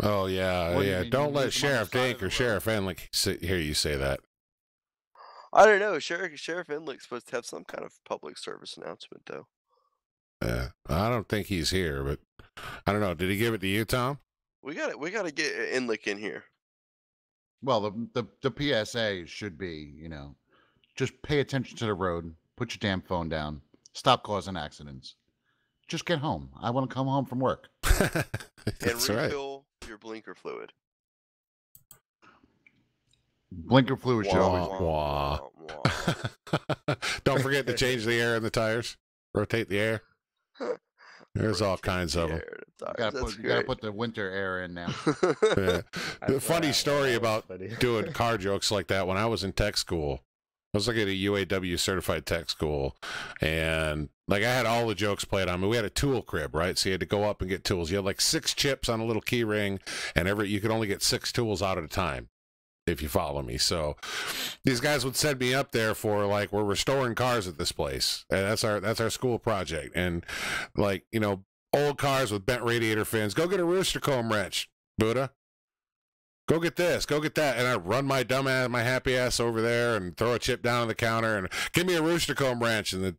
Oh yeah, What do you yeah. mean, Don't you let lose them on the Sheriff side of Dink the or road? Sheriff Enlick hear you say that. I don't know. Sheriff Enlick's supposed to have some kind of public service announcement, though. Yeah, I don't think he's here, but I don't know. Did he give it to you, Tom? We got to get Enlick in here. Well, the PSA should be, just pay attention to the road, put your damn phone down, stop causing accidents. Just get home. I want to come home from work. That's And right. refill your blinker fluid. Blinker fluid should always. Wah. Wah. Don't forget to change the air in the tires. Rotate the air. There's all kinds of them. You gotta put the winter air in now. Yeah. The I funny forgot. story That was about funny. doing car jokes like that when I was in tech school. I was looking at a UAW certified tech school, and like I had all the jokes played on me. We had a tool crib, right? So you had to go up and get tools. You had like 6 chips on a little key ring, and you could only get 6 tools out at a time, if you follow me. So these guys would send me up there for like, we're restoring cars at this place, and that's our school project. And like, old cars with bent radiator fins. Go get a rooster comb wrench, Buddha. Go get this, go get that. And I run my dumb ass, my happy ass over there and throw a chip down on the counter and give me a rooster comb wrench. And the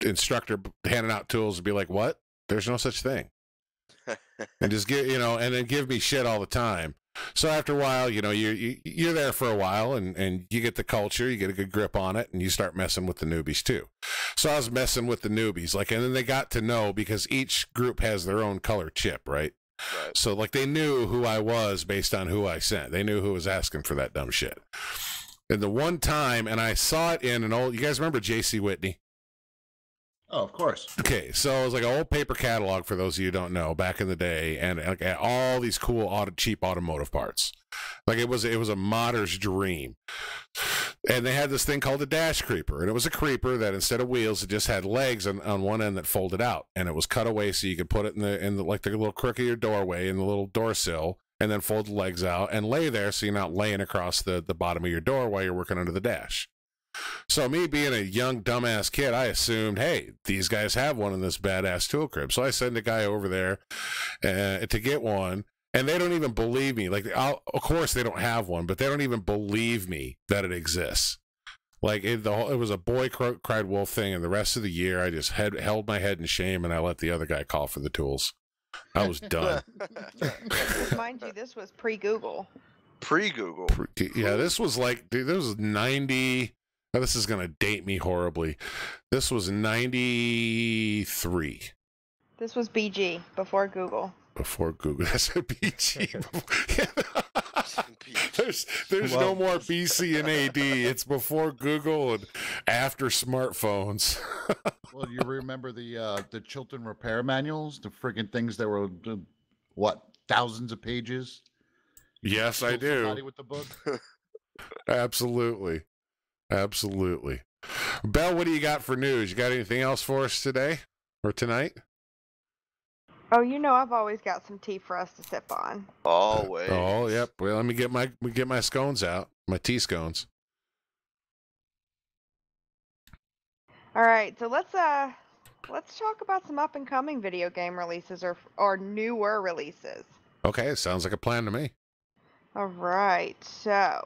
instructor handing out tools would be like, what? There's no such thing. And just give, and then give me shit all the time. So after a while, you're there for a while and you get the culture, you get a good grip on it, and you start messing with the newbies too. So I was messing with the newbies, and then they got to know, because each group has their own color chip, right? Right. So they knew who I was based on who I sent. They knew who was asking for that dumb shit. And the one time, and I saw it in an old, you guys remember J.C. Whitney? Oh, of course. Okay, so it was like an old paper catalog, for those of you who don't know, back in the day, and all these cool cheap automotive parts. It was a modder's dream. And they had this thing called a dash creeper, and it was a creeper that instead of wheels, it just had legs on one end that folded out, and it was cut away so you could put it in the little crook of your doorway, in the little door sill, and then fold the legs out and lay there so you're not laying across the bottom of your door while you're working under the dash. So me being a young dumbass kid, I assumed, hey, these guys have one in this badass tool crib. So I send a guy over there to get one, and they don't even believe me. Of course they don't have one, but they don't even believe me that it exists. It was a boy cried wolf thing, and the rest of the year I just held my head in shame, and I let the other guy call for the tools. I was done. Mind you, this was pre-Google. Pre-Google. Yeah, this was this was 90. Now, this is going to date me horribly. This was 93. This was BG, before Google. Before Google. That's a BG. There's no more BC and AD. It's before Google and after smartphones. Well, you remember the Chilton repair manuals? The friggin' things that were, thousands of pages? Yes, I do. Somebody with the book? Absolutely. Absolutely. Belle, what do you got for news? You got anything else for us today or tonight? Oh, I've always got some tea for us to sip on. Always. Oh, yep. Well, let me get my scones out, my tea scones. All right, so let's talk about some up and coming video game releases or newer releases. Okay, sounds like a plan to me. All right, so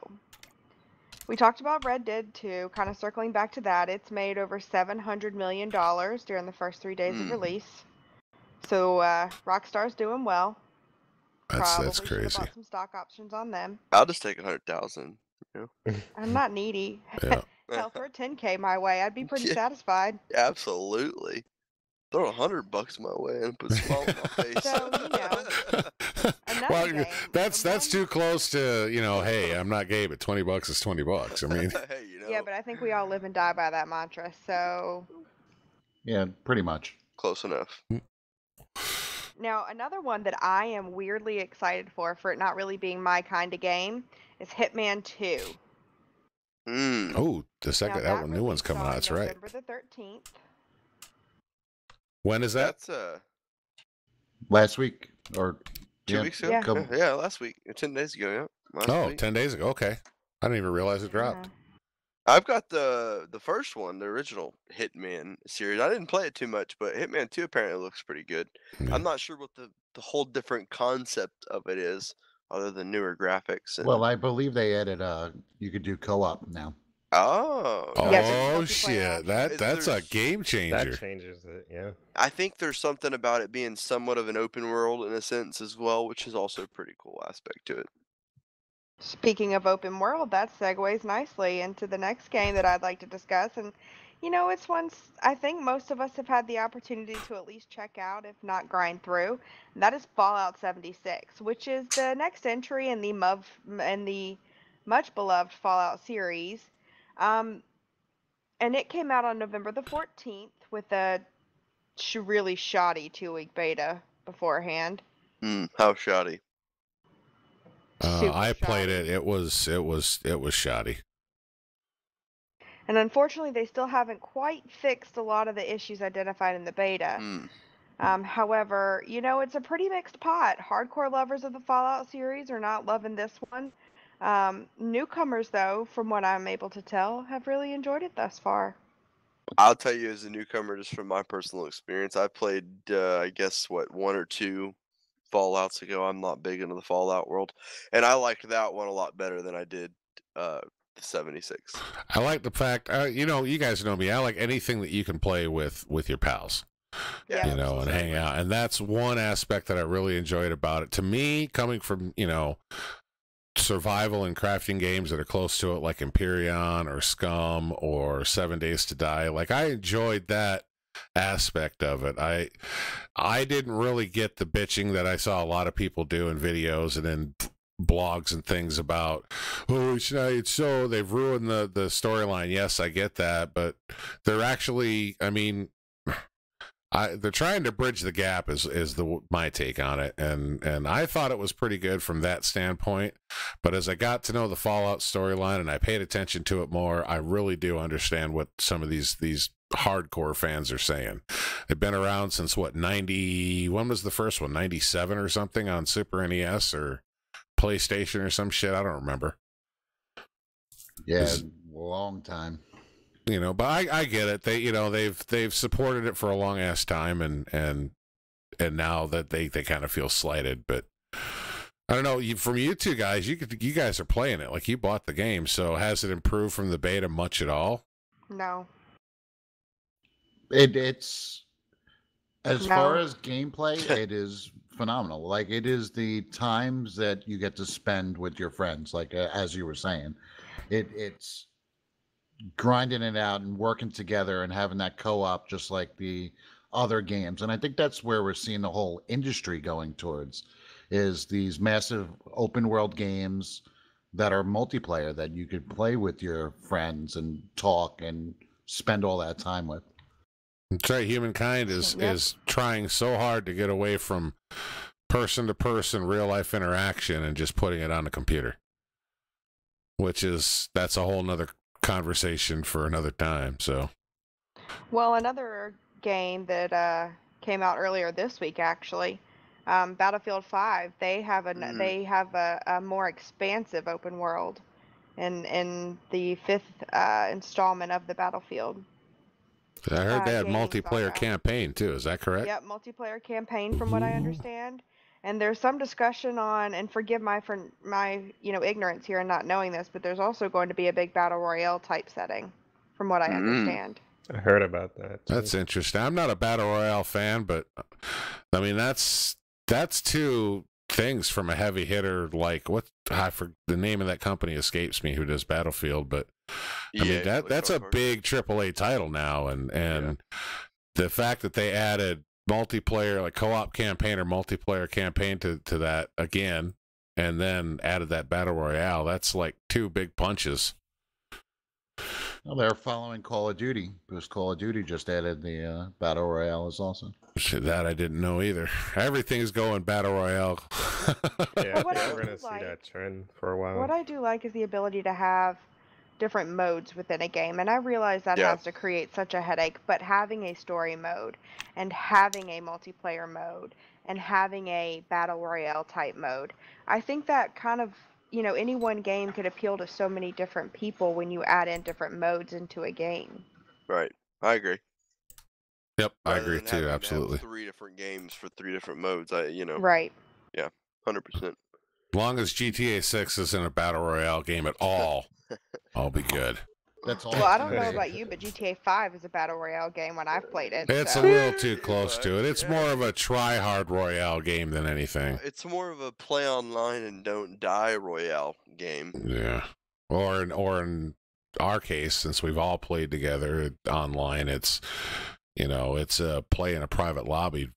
we talked about Red Dead 2, kind of circling back to that. It's made over $700 million during the first 3 days of release. So Rockstar's doing well. That's Probably crazy. bought some stock options on them. I'll just take 100,000. I'm not needy. Yeah. Hell, throw 10K my way. I'd be pretty satisfied. Absolutely. Throw $100 my way and put a smile on my face. So, well, game, that's too close to, hey, I'm not gay, but $20 is $20. I mean, hey, Yeah, but I think we all live and die by that mantra. So Yeah, pretty much. Close enough. now another one that I am weirdly excited for it not really being my kind of game is Hitman 2. Oh, that new one's coming out. That's right. November the 13th. When is that? That's Last week or 2 weeks ago? Yeah. Yeah, last week. 10 days ago, yeah. Last week. 10 days ago. Okay. I didn't even realize it dropped. I've got the first one, the original Hitman series. I didn't play it too much, but Hitman 2 apparently looks pretty good. Yeah. I'm not sure what the whole different concept of it is, other than newer graphics. And... Well, I believe they added you could do co-op now. Oh. Oh shit! That's a game changer. That changes it, yeah. I think there's something about it being somewhat of an open world in a sense as well, which is also a pretty cool aspect to it. Speaking of open world, that segues nicely into the next game that I'd like to discuss. And, it's one I think most of us have had the opportunity to at least check out, if not grind through. And that is Fallout 76, which is the next entry in the much beloved Fallout series. And it came out on November the 14th with a really shoddy 2-week beta beforehand. How shoddy? I played it. It was shoddy. And unfortunately, they still haven't quite fixed a lot of the issues identified in the beta. However, it's a pretty mixed pot. Hardcore lovers of the Fallout series are not loving this one. Newcomers, though, from what I'm able to tell, have really enjoyed it thus far. I'll tell you as a newcomer, just from my personal experience, I played, I guess, what, 1 or 2 Fallouts ago. I'm not big into the Fallout world, and I liked that one a lot better than I did the 76. I like the fact, you know, you guys know me. I like anything that you can play with your pals. Yeah. You know, and hang out. And that's one aspect that I really enjoyed about it. To me, coming from, you know, survival and crafting games that are close to it, like Empyrean or Scum or 7 Days to Die, like I enjoyed that aspect of it. I didn't really get the bitching that I saw a lot of people do in videos and in blogs and things about, oh, it's so they've ruined the storyline. Yes, I get that, but they're actually, I mean, they're trying to bridge the gap is my take on it, and I thought it was pretty good from that standpoint. But as I got to know the Fallout storyline and I paid attention to it more, I really do understand what some of these hardcore fans are saying. They've been around since what, 90? When was the first one? 97 or something on Super NES or PlayStation or some shit. I don't remember. Yeah, long time. You know, but I get it. They, you know, they've supported it for a long ass time, and now that they kind of feel slighted. But I don't know. From you two guys, you guys are playing it, like you bought the game. So has it improved from the beta much at all? No. It's as No. far as gameplay, it is phenomenal. Like, it is the times that you get to spend with your friends, like as you were saying, it's grinding it out and working together and having that co-op just like the other games. And I think that's where we're seeing the whole industry going towards, is these massive open world games that are multiplayer that you could play with your friends and talk and spend all that time with. That's right. Humankind is trying so hard to get away from person to person real life interaction and just putting it on a computer, that's a whole nother conversation for another time. So, Well, another game that came out earlier this week, actually, Battlefield 5. They have a more expansive open world in the 5th installment of the Battlefield. I heard they had Gaming multiplayer saga. campaign too. Is that correct? Yep, multiplayer campaign, from what I understand. And there's some discussion on, and forgive my ignorance here and not knowing this, but there's also going to be a big battle royale type setting, from what I understand. I heard about that too. That's interesting. I'm not a battle royale fan, but I mean that's two things from a heavy hitter like the name of that company escapes me who does Battlefield, but I mean that's a big AAA title now, and the fact that they added multiplayer, like co-op campaign or multiplayer campaign to that again, and then added that battle royale, that's like 2 big punches. Well, they're following Call of Duty, because Call of Duty just added the battle royale as also. That I didn't know either. Everything's going battle royale. Yeah, Well, I think we're gonna see that trend for a while. What I do like is the ability to have different modes within a game, and I realize that has to create such a headache, but having a story mode and having a multiplayer mode and having a battle royale type mode, I think that kind of, any one game could appeal to so many different people when you add in different modes into a game. Right. I agree. Yep, I Rather agree than too. having to Absolutely. have 3 different games for 3 different modes. Right. Yeah, 100%. As long as GTA 6 isn't a battle royale game at all, I'll be good. That's all. Well, I don't know about you, but GTA 5 is a battle royale game when I've played it. It's so. a little too close to it. It's more of a try-hard royale game than anything. It's more of a play online and don't die royale game. Yeah. Or in our case, since we've all played together online, it's a play in a private lobby.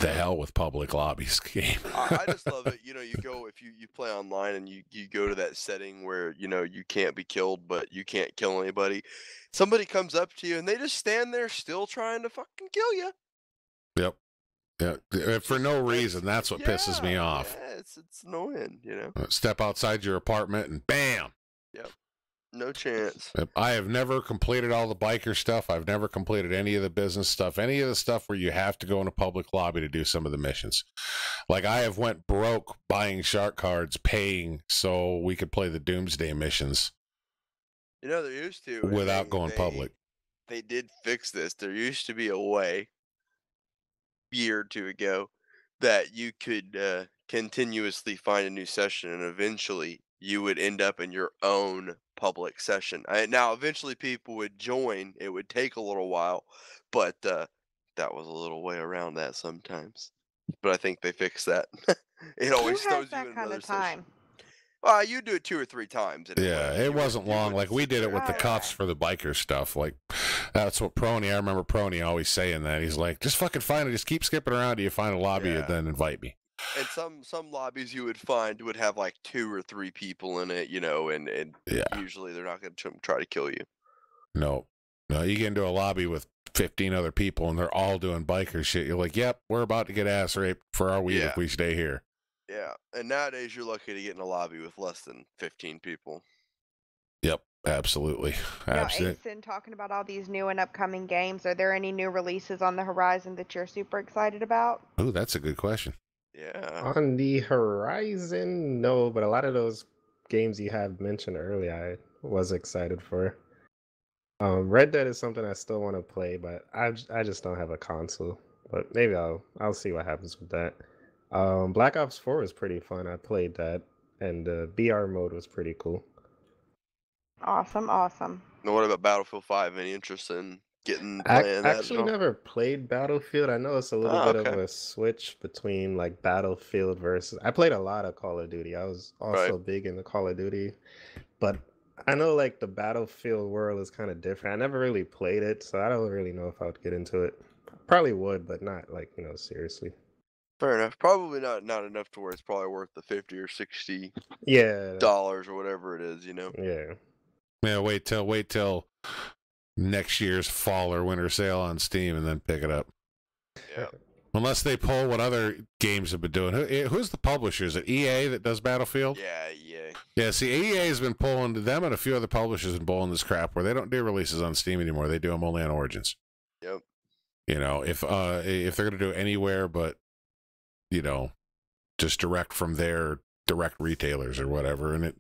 The hell with public lobbies game. I just love it. You go, if you play online and you go to that setting where, you can't be killed, but you can't kill anybody. Somebody comes up to you and they just stand there still trying to fucking kill you. Yep. Yeah. For no reason. That's what pisses me off. Yeah, it's annoying, Step outside your apartment and bam. Yep. No chance. I have never completed all the biker stuff. I've never completed any of the business stuff, any of the stuff where you have to go in a public lobby to do some of the missions. Like, I have went broke buying shark cards, paying so we could play the Doomsday missions. There used to. Without going public. they did fix this. There used to be a way, year or two ago, that you could continuously find a new session, and eventually you would end up in your own public session. Now, eventually people would join. It would take a little while, but that was a little way around that sometimes. But I think they fixed that. It Who always has throws you that in kind another of time? session. You do it 2 or 3 times. And Yeah, it wasn't long. Like we did it with the Oh, cuffs okay. for the biker stuff. Like that's what Prony. I remember Prony always saying that. He's like, just fucking find it. Just keep skipping around till you find a lobby and then invite me. And some lobbies you would find would have like 2 or 3 people in it, and Yeah. usually they're not going to try to kill you. No, you get into a lobby with 15 other people and they're all doing biker shit. You're like, yep, we're about to get ass raped for our weed if we stay here. Yeah, and nowadays you're lucky to get in a lobby with less than 15 people. Yep, absolutely. Now, Asen, talking about all these new and upcoming games, are there any new releases on the horizon that you're super excited about? Oh, that's a good question. Yeah. On the horizon, no, but a lot of those games you have mentioned earlier, I was excited for. Red Dead is something I still want to play, but I just don't have a console. But maybe I'll see what happens with that. Black Ops 4 was pretty fun. I played that, and the BR mode was pretty cool. Awesome, awesome. Now, what about Battlefield 5? Any interest in playing I that at actually all? never played Battlefield. I know it's a little bit of a switch between like Battlefield versus. I played a lot of Call of Duty. I was also big into Call of Duty, but I know like the Battlefield world is kind of different. I never really played it, so I don't really know if I would get into it. Probably would, but not like seriously. Fair enough. Probably not enough to where it's probably worth the $50 or $60 or whatever it is. Yeah. Yeah. Wait till next year's fall or winter sale on Steam and then pick it up. Yeah. Unless they pull what other games have been doing. Who's the publisher? Is it EA that does Battlefield? Yeah, EA. Yeah, see, EA has been pulling them, and a few other publishers have been pulling this crap where they don't do releases on Steam anymore. They do them only on Origins. Yep. If they're going to do anywhere but, just direct from their direct retailers or whatever. And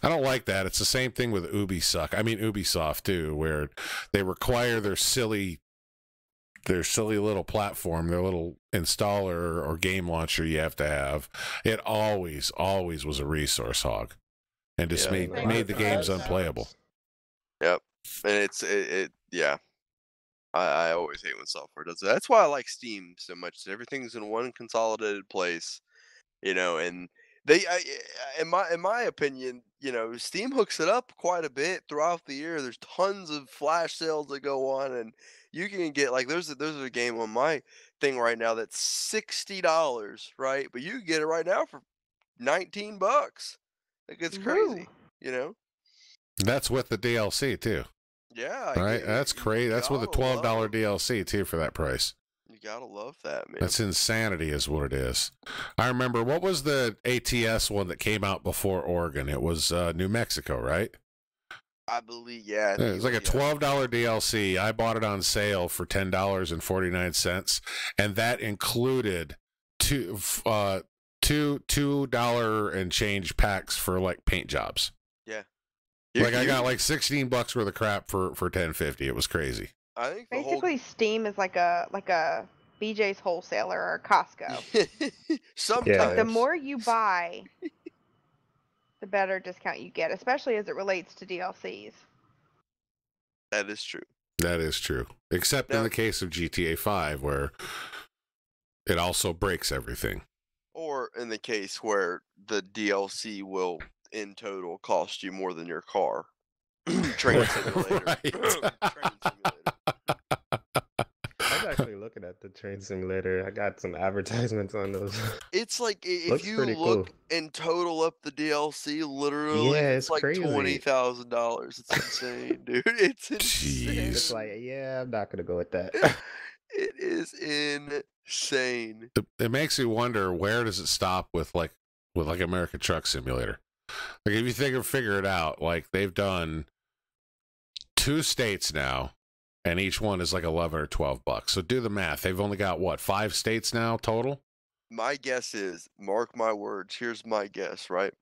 I don't like that. It's the same thing with Ubisoft too, where they require their silly little platform, their little installer or game launcher you have to have. It always was a resource hog, and just made the games unplayable. Yep, and I always hate when software does that. That's why I like Steam so much. Everything's in one consolidated place, and they, in my opinion, Steam hooks it up quite a bit throughout the year. There's tons of flash sales that go on, and you can get like there's a game on my thing right now that's $60, right? But you can get it right now for $19. Like it's crazy, That's with the DLC too. Yeah, right. That's crazy. That's with a $12 DLC too for that price. You gotta love that, man. That's insanity, is what it is. I remember, what was the ATS one that came out before Oregon? It was New Mexico, right? I believe, yeah. It was like a $12 DLC. I bought it on sale for $10.49, and that included $2 and change packs for like paint jobs. Yeah. I got like $16 worth of crap for $10.50. It was crazy. I think basically Steam is like a BJ's wholesaler or Costco. Sometimes. Like the more you buy, the better discount you get, especially as it relates to DLCs. That is true. That is true. Except in the case of GTA 5, where it also breaks everything. Or in the case where the DLC will, in total, cost you more than your car. Train Simulator. Train Simulator. I was actually looking at the Train Simulator. I got some advertisements on those. It's like, if you look and total up the DLC, literally, it's like crazy. $20,000. It's insane, dude. It's insane. It's like, I'm not going to go with that. It is insane. It makes you wonder, where does it stop with American Truck Simulator? Like, if you figure it out, like they've done 2 states now, and each one is like $11 or $12. So do the math. They've only got 5 states now total? My guess is, mark my words, here's my guess, right?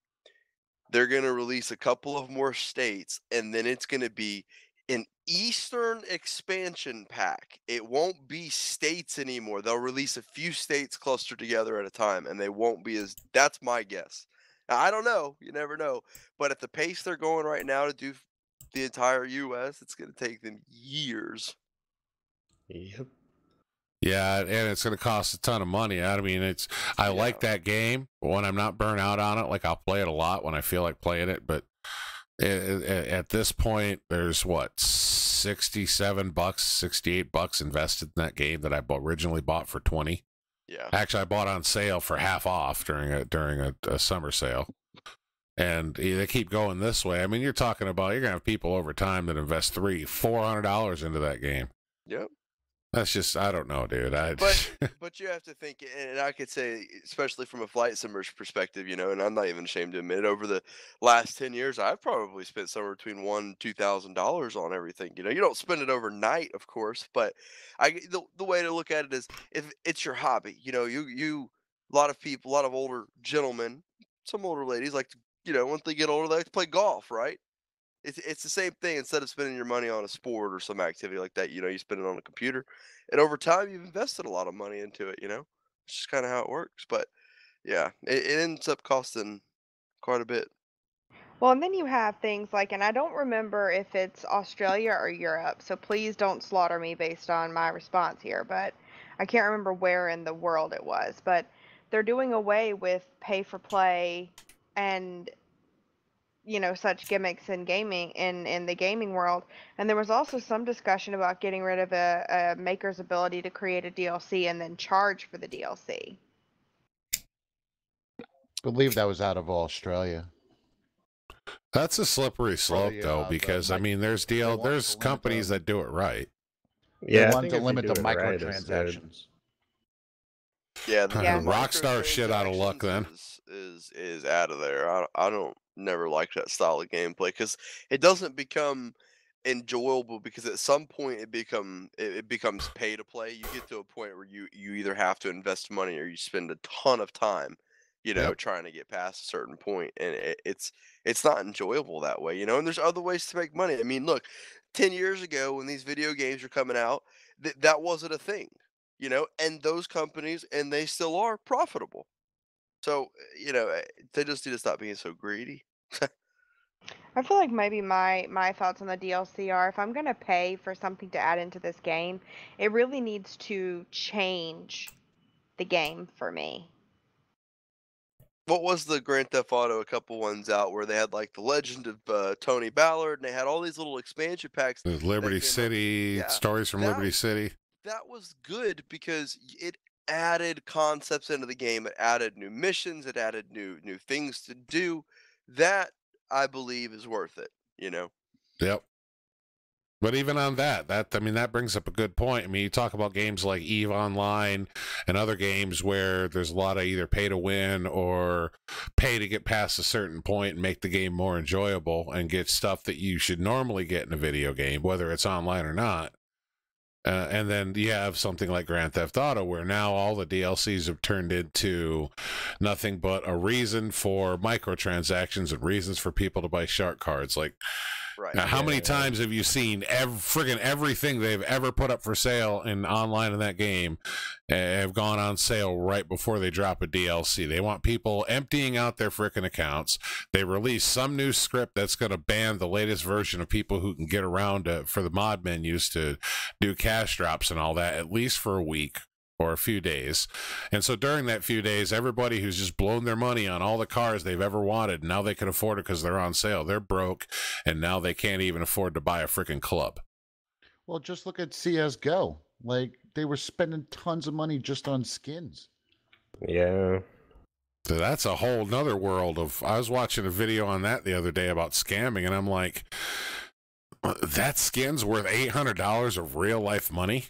They're going to release a couple of more states, and then it's going to be an Eastern expansion pack. It won't be states anymore. They'll release a few states clustered together at a time, and they won't be as. That's my guess. Now, I don't know. You never know. But at the pace they're going right now to do the entire U.S., it's going to take them years. Yep. Yeah, and it's going to cost a ton of money. I mean, I like that game, but when I'm not burnt out on it, like I'll play it a lot when I feel like playing it. But at this point, there's what, $67, $68 invested in that game that I originally bought for 20. Yeah. Actually, I bought on sale for half off during a summer sale. And they keep going this way. I mean, you're talking about, you're going to have people over time that invest $300-$400 into that game. Yep. That's just, I don't know, dude. But you have to think, and I could say, especially from a flight simmer's perspective, you know, and I'm not even ashamed to admit it, over the last 10 years, I've probably spent somewhere between $1,000 and $2,000 on everything. You know, you don't spend it overnight, of course, but the way to look at it is, if it's your hobby, you know, a lot of people, a lot of older gentlemen, some older ladies like to, you know, once they get older, they like to play golf, right? It's the same thing. Instead of spending your money on a sport or some activity like that, you know, you spend it on a computer, and over time you've invested a lot of money into it. You know, it's just kind of how it works. But yeah, it ends up costing quite a bit. Well, and then you have things like, and I don't remember if it's Australia or Europe, so please don't slaughter me based on my response here, but I can't remember where in the world it was, but they're doing away with pay for play and, you know, such gimmicks in gaming, in the gaming world. And there was also some discussion about getting rid of a maker's ability to create a DLC and then charge for the DLC. I believe that was out of Australia. That's a slippery slope, Probably, though, because I mean, there's companies that do it right. Yeah, I they want think to if you limit do the it right, it's good. microtransactions. Yeah, Yeah. Rockstar shit out of luck then. Is out of there. I don't never like that style of gameplay because it doesn't become enjoyable, because at some point it becomes pay to play. You get to a point where you either have to invest money or you spend a ton of time, you know, Yep. trying to get past a certain point, and it's not enjoyable that way, you know. And there's other ways to make money. I mean, look, 10 years ago when these video games were coming out, that wasn't a thing, you know, and those companies, and they still are profitable. So, you know, they just need to stop being so greedy. I feel like maybe my thoughts on the DLC are, if I'm going to pay for something to add into this game, it really needs to change the game for me. What was the Grand Theft Auto, a couple ones out where they had like the Legend of Tony Ballard, and they had all these little expansion packs. There's Liberty that came up. City, Yeah, stories from Liberty City. That was good because it added concepts into the game. It added new missions. It added new things to do. That, I believe, is worth it. You know. Yep. But even on that brings up a good point. I mean, you talk about games like EVE Online and other games where there's a lot of either pay to win or pay to get past a certain point and make the game more enjoyable and get stuff that you should normally get in a video game, whether it's online or not. And then you have something like Grand Theft Auto, where now all the DLCs have turned into nothing but a reason for microtransactions and reasons for people to buy shark cards. Like, right. How many times have you seen friggin' everything they've ever put up for sale in online in that game have gone on sale right before they drop a DLC? They want people emptying out their frickin' accounts. They release some new script that's going to ban the latest version of people who can get around for the mod menus to do cash drops and all that, at least for a week or a few days. And so during that few days, everybody who's just blown their money on all the cars they've ever wanted, now they can afford it because they're on sale. They're broke, and now they can't even afford to buy a freaking club. Well, just look at CSGO. Like, they were spending tons of money just on skins. Yeah. So that's a whole nother world of... I was watching a video on that the other day about scamming, and I'm like, that skin's worth $800 of real-life money?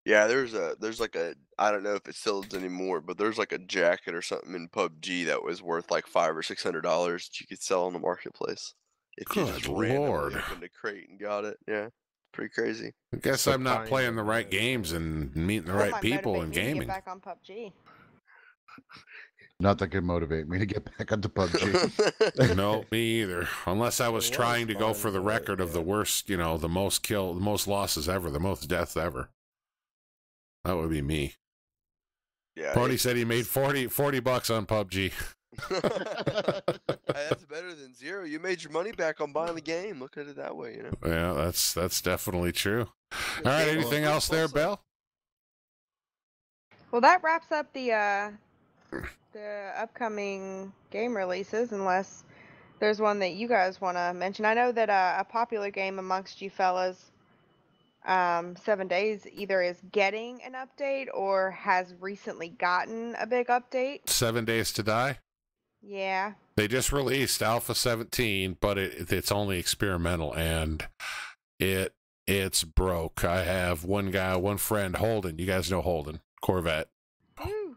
Yeah, there's like a, I don't know if it still is anymore, but there's like a jacket or something in PUBG that was worth like $500 or $600 that you could sell on the marketplace if you just Good randomly Lord. opened a crate and got it. Yeah, pretty crazy. I guess So I'm not kind playing of the right games and meeting the That right might people motivate in me to gaming. get back on PUBG. Nothing can motivate me to get back onto PUBG. No, me either. Unless I was It was trying to go fun, for the but, record of the yeah. worst, you know, the most losses ever, the most deaths ever. That would be me. Yeah. Brody said he made 40 bucks on PUBG. That's better than zero. You made your money back on buying the game. Look at it that way, you know. Yeah, that's definitely true. All right, anything else there, Belle? Well, that wraps up the upcoming game releases, unless there's one that you guys want to mention. I know that a popular game amongst you fellas, 7 Days, either is getting an update or has recently gotten a big update. 7 Days to Die. Yeah. They just released Alpha 17, but it's only experimental, and it's broke. I have one friend, Holden. You guys know Holden, Corvette. Woo.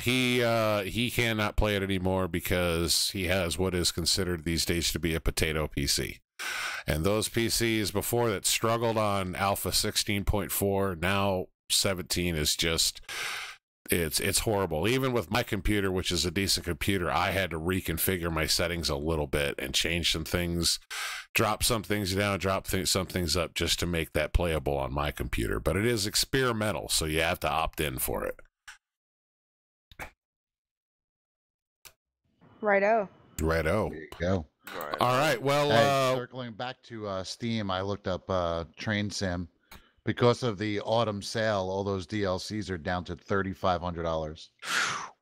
He cannot play it anymore because he has what is considered these days to be a potato PC. And those PCs before that struggled on Alpha 16.4, now 17 is just, it's horrible. Even with my computer, which is a decent computer, I had to reconfigure my settings a little bit and change some things, drop some things down, some things up just to make that playable on my computer. But it is experimental, so you have to opt in for it. Righto. Righto. There you go. All right. Well, Hey, circling back to Steam, I looked up Train Sim. Because of the autumn sale, all those DLCs are down to $3,500.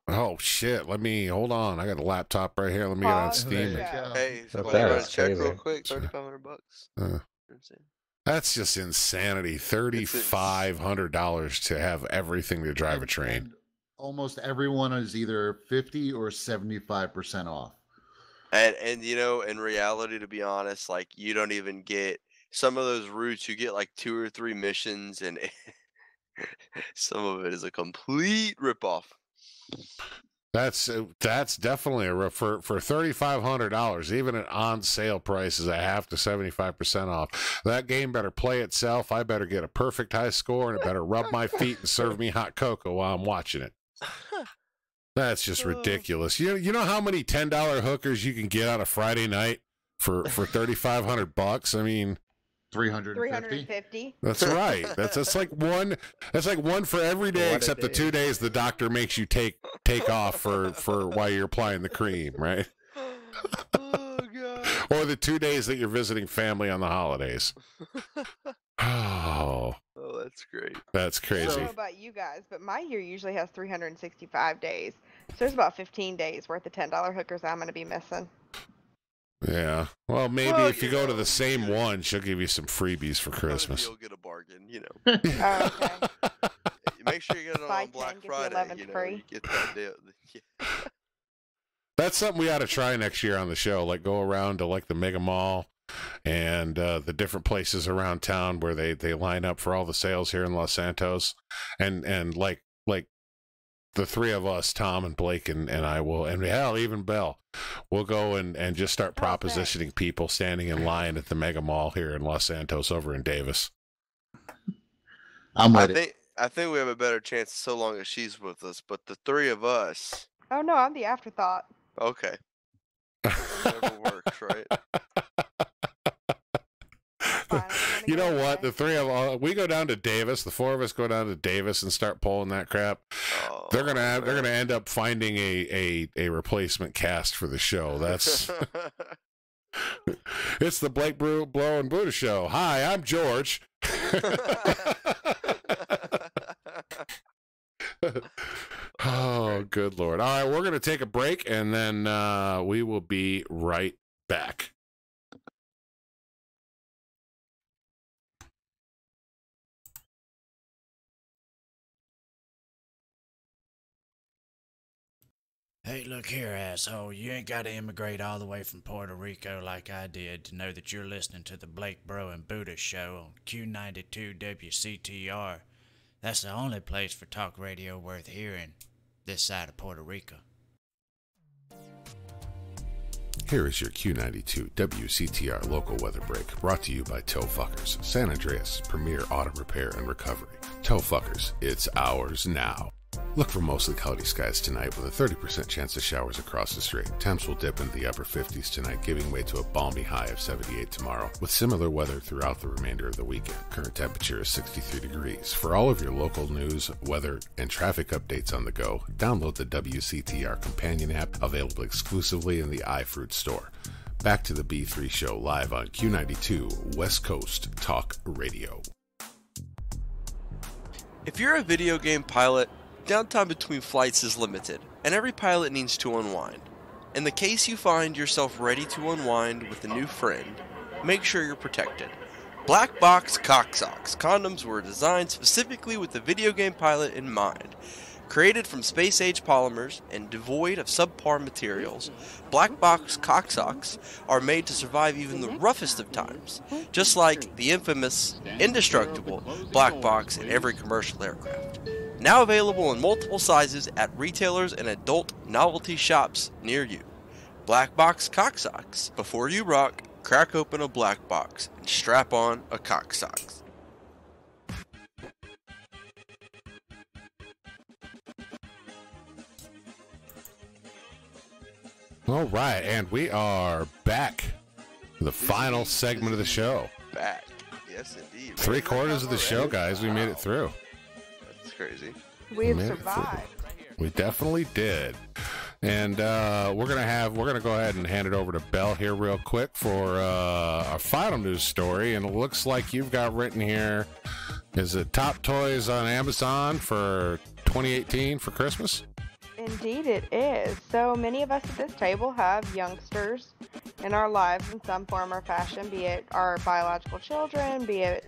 oh shit. Hold on. I got a laptop right here. Let me get on Pause Steam. the There you show. go. Hey, That's somebody write a crazy. check real quick. $3,500. That's just insanity. $3,500 to have everything to drive a train. And almost everyone is either 50 or 75% off. And you know, in reality, to be honest, like you don't even get some of those routes. You get like 2 or 3 missions, and some of it is a complete ripoff. That's definitely for $3,500, even at on sale prices at half to 75% off. That game better play itself. I better get a perfect high score, and it better rub my feet and serve me hot cocoa while I'm watching it. That's just ridiculous. You know how many $10 hookers you can get on a Friday night for $3,500? I mean, 350. 350. that's right. That's like one for every day What a except the day. 2 days the doctor makes you take off for while you're applying the cream, right? Oh god. Or the 2 days that you're visiting family on the holidays. Oh, Oh, that's great. that's I crazy. don't know about you guys, but my year usually has 365 days. So there's about 15 days worth of $10 hookers I'm going to be missing. Yeah. Well, maybe Well, if you you go to know, the same one, she'll give you some freebies for Christmas. You'll get a bargain, you know. Oh, okay. Make sure you get it Buy on 10, Black get the Friday. 11th You know, free. you get that deal. Yeah. That's something we ought to try next year on the show. Like go around to like the Mega Mall and the different places around town where they line up for all the sales here in Los Santos, and like the three of us, Tom and Blake and I will, and hell, even Belle, we'll go and just start Oh, propositioning people standing in line at the Mega Mall here in Los Santos over in Davis. I'm I with it. think we have a better chance so long as she's with us. But the 3 of us, Oh, no, I'm the afterthought. okay, whatever works, right? Fine, I'm gonna You go know what? away. The three of us, we go down to Davis. The 4 of us go down to Davis and start pulling that crap. Oh, They're gonna man. end up finding a replacement cast for the show. That's it's the BlakeBro and Budda Show. Hi, I'm George. Oh, good Lord. All right, we're going to take a break, and then we will be right back. Hey, look here, asshole. You ain't got to immigrate all the way from Puerto Rico like I did to know that you're listening to the BlakeBro and Budda Show on Q92 WCTR. That's the only place for talk radio worth hearing this side of Puerto Rico. Here is your Q92 WCTR local weather break, brought to you by Tow Fuckers, San Andreas' premier auto repair and recovery. Tow Fuckers, it's ours now. Look for mostly cloudy skies tonight with a 30% chance of showers across the strait. Temps will dip into the upper 50s tonight, giving way to a balmy high of 78 tomorrow, with similar weather throughout the remainder of the weekend. Current temperature is 63 degrees. For all of your local news, weather, and traffic updates on the go, download the WCTR companion app, available exclusively in the iFruit store. Back to the B3 show live on Q92 West Coast Talk Radio. If you're a video game pilot, downtime between flights is limited, and every pilot needs to unwind. In the case you find yourself ready to unwind with a new friend, make sure you're protected. Black Box Cock Socks. Condoms were designed specifically with the video game pilot in mind. Created from space-age polymers and devoid of subpar materials, Black Box Cock Socks are made to survive even the roughest of times, just like the infamous, indestructible Black Box in every commercial aircraft. Now available in multiple sizes at retailers and adult novelty shops near you. Black Box Cock Socks. Before you rock, crack open a black box and strap on a cock socks. All right, and we are back. The final segment of the show. Back. Yes, indeed. 3/4 of the show, guys. We made it through. That's crazy. We've made it survived. We definitely did. And we're gonna go ahead and hand it over to Belle here real quick for our final news story. And it looks like you've got written here, is it top toys on Amazon for 2018 for Christmas? Indeed it is. So many of us at this table have youngsters in our lives in some form or fashion, be it our biological children, be it,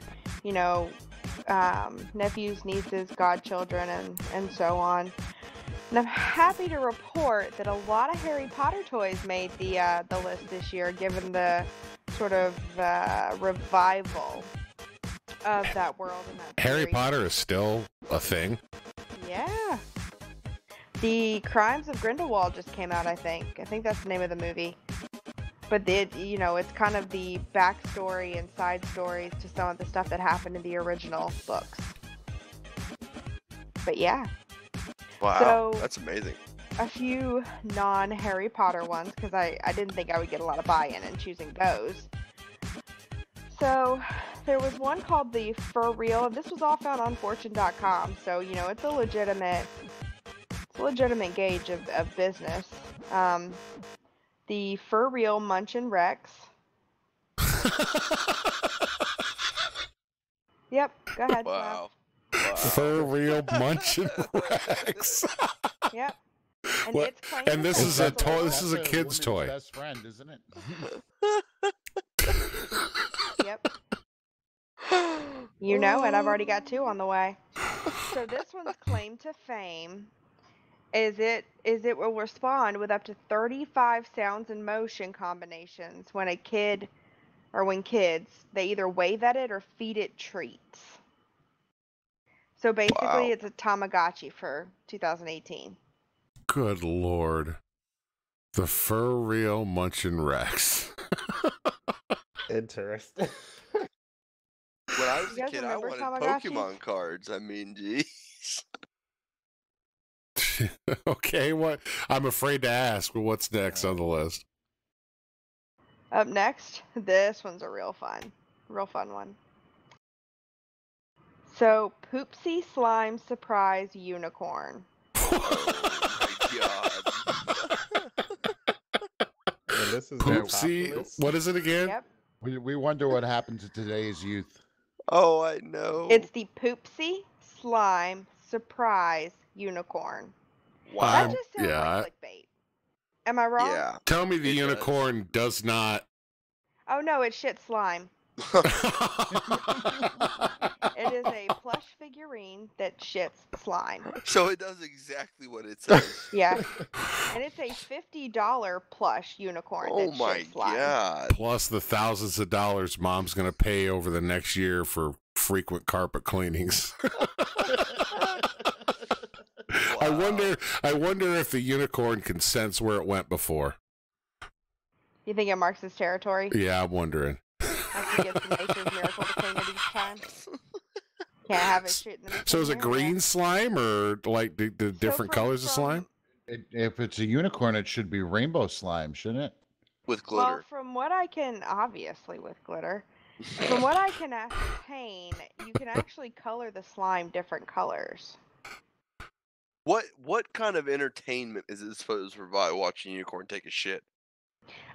nephews, nieces, godchildren, and so on. And I'm happy to report that a lot of Harry Potter toys made the list this year, given the sort of revival of that world and that Harry series. Potter is still a thing. Yeah. The Crimes of Grindelwald just came out, I think. I think that's the name of the movie. But it's kind of the backstory and side stories to some of the stuff that happened in the original books. But yeah. Wow, So, that's amazing. a few non-Harry Potter ones, because I didn't think I would get a lot of buy-in in choosing those. So there was one called the Fur Reel, and this was all found on Fortune.com. So it's a legitimate gauge of business. The Fur Reel Munchin Rex. Yep, go ahead. Wow. For real Munchin Rex. Yep. And, What? it's claimed And this that is a it's toy. little- This is a That's kid's woman's toy. Best friend, isn't it? Yep. You know it. I've already got two on the way. So this one's claim to fame is it will respond with up to 35 sounds and motion combinations when kids they either wave at it or feed it treats. So basically Wow. it's a Tamagotchi for 2018. Good Lord. The Fur Real Munchin Rex. Interesting. When I was You a guys kid, I remember wanted Tamagotchis? Pokemon cards. I mean, geez. Okay, what? I'm afraid to ask, but what's next on the list? Up next, this one's a real fun one. So, Poopsie Slime Surprise Unicorn. God. And this is their top Poopsie. list? What is it again? Yep. We wonder what happened to today's youth. Oh, I know. It's the Poopsie Slime Surprise Unicorn. wow. That just sounds yeah, like clickbait. Am I wrong? Yeah. Tell me the It does. unicorn does not. Oh no, it's shit slime. It is a plush figurine that shits slime. So it does exactly what it says. Yeah. And it's a $50 plush unicorn Oh that my shits slime. god. Plus the thousands of dollars mom's going to pay over the next year for frequent carpet cleanings. I Wow. wonder if the unicorn can sense where it went before. You think it marks his territory? Yeah, I'm wondering. Like he gets the nature's miracle to clean it each time? Can't have it shooting the So is it area. green slime or like the different colors of slime? If it's a unicorn, it should be rainbow slime, shouldn't it? With Well, glitter. from what I can, obviously with glitter, from what I can ascertain, you can actually color the slime different colors. What kind of entertainment is it supposed to provide watching a unicorn take a shit?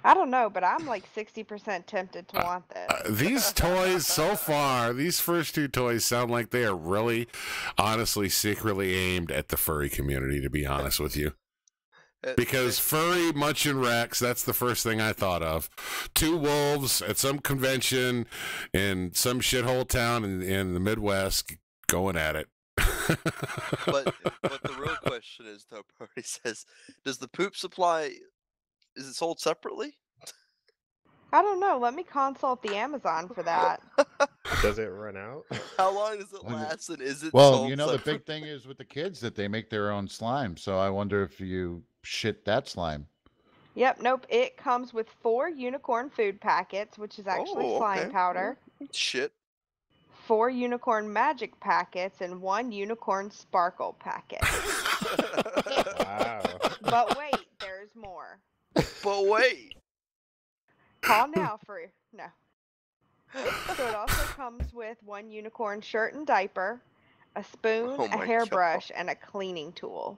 I don't know, but I'm like 60% tempted to want this. These toys so far, these first two toys sound like they are really, honestly, secretly aimed at the furry community, to be honest with you. Because furry munching Rex, that's the first thing I thought of. Two wolves at some convention in some shithole town in the Midwest going at it. But the real question is, though, Party says, does the poop supply, is it sold separately? I don't know. Let me consult the Amazon for that. Does it run out? How long does it last, and is it Well, sold you know, the separately? big thing is with the kids that they make their own slime. So I wonder if you shit that slime. Yep, nope. It comes with 4 unicorn food packets, which is actually Oh, slime okay. powder, Shit. 4 unicorn magic packets, and 1 unicorn sparkle packet. Wow. But wait, there's more. But wait. Call now for no. So it also comes with 1 unicorn shirt and diaper, a spoon, Oh a my hairbrush, and a cleaning tool.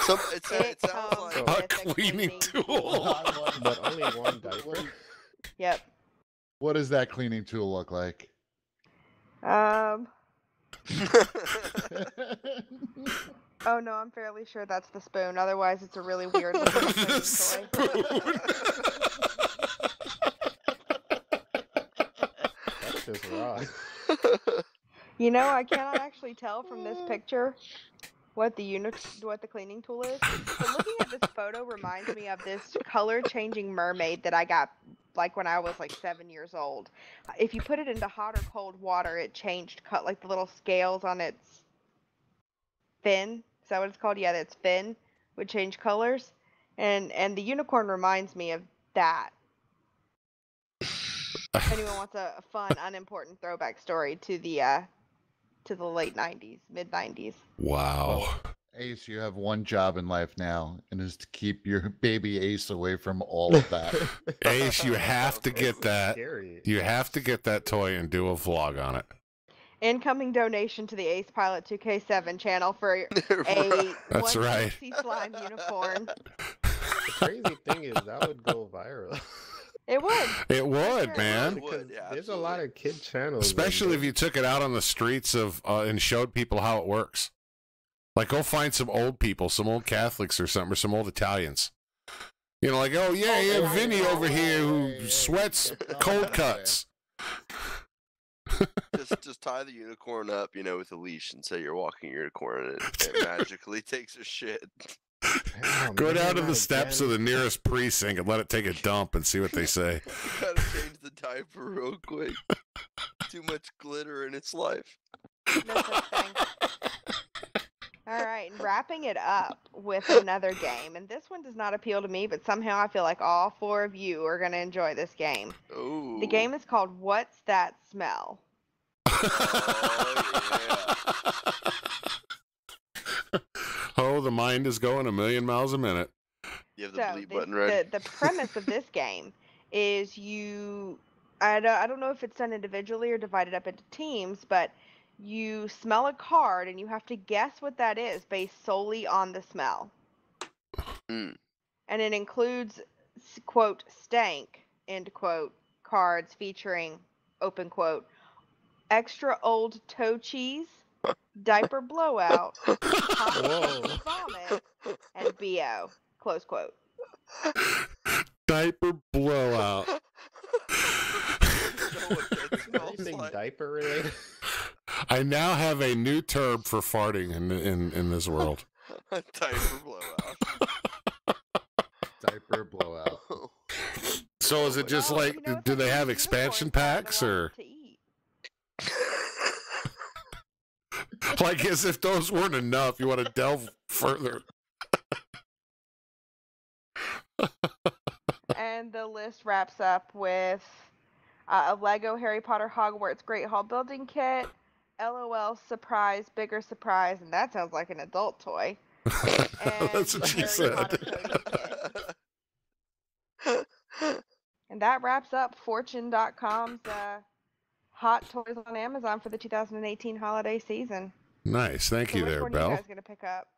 So it sounds comes like with A cleaning tool. But only one diaper. Yep. What does that cleaning tool look like? Oh no, I'm fairly sure that's the spoon. Otherwise, it's a really weird looking The cleaning toy. spoon. That's just wrong. You know, I cannot actually tell from this picture what the cleaning tool is. But looking at this photo reminds me of this color changing mermaid that I got like when I was like 7 years old. If you put it into hot or cold water, it changed like the little scales on its fin. Is that what it's called? Yeah, its fin would change colors. And the unicorn reminds me of that. If anyone wants a fun, unimportant throwback story to the late 90s, mid 90s. Wow. Ace, you have one job in life now, and is to keep your baby Ace away from all of that. Ace, you have to get that. Scary. You have to get that toy and do a vlog on it. Incoming donation to the AcePilot2k7 channel for a That's one right. pixie slime unicorn. The crazy thing is that would go viral. It would. It would, Sure. man. It would, yeah, There's a lot of kid channels. Especially if you took it out on the streets of and showed people how it works. Like, go find some old people, some old Catholics or something, or some old Italians. You know, like, oh yeah, you have Vinny over here who sweats cold cuts. just tie the unicorn up, with a leash, and say you're walking your unicorn, and it magically takes a shit. Oh, Go man, down to not the steps again. of the nearest precinct and let it take a dump and see what they say. Gotta change the diaper real quick. Too much glitter in its life. No such thing. All right, and wrapping it up with another game, and this one does not appeal to me, but somehow I feel like all 4 of you are going to enjoy this game. Ooh. The game is called What's That Smell? Oh, the mind is going a million miles a minute. You have the bleep button ready. The premise of this game is I don't know if it's done individually or divided up into teams, but you smell a card and you have to guess what that is based solely on the smell. Mm. And it includes, quote, stank, end quote, cards featuring, open quote, extra old toe cheese, diaper blowout, hot vomit, and BO, close quote. Diaper blowout. Anything diaper related? I now have a new term for farting in this world. Diaper blowout. Diaper blowout. So is it just Well, like, you know, if do I they use have unicorns, expansion I have packs a lot or to eat. like as if those weren't enough, you want to delve further? And the list wraps up with a Lego Harry Potter Hogwarts Great Hall building kit, LOL surprise, bigger surprise, and that sounds like an adult toy. And That's what she Harry said. Potter toy kit. And that wraps up Fortune.com's hot toys on Amazon for the 2018 holiday season. Nice. Thank So you which there, one are you Belle. guys gonna pick up?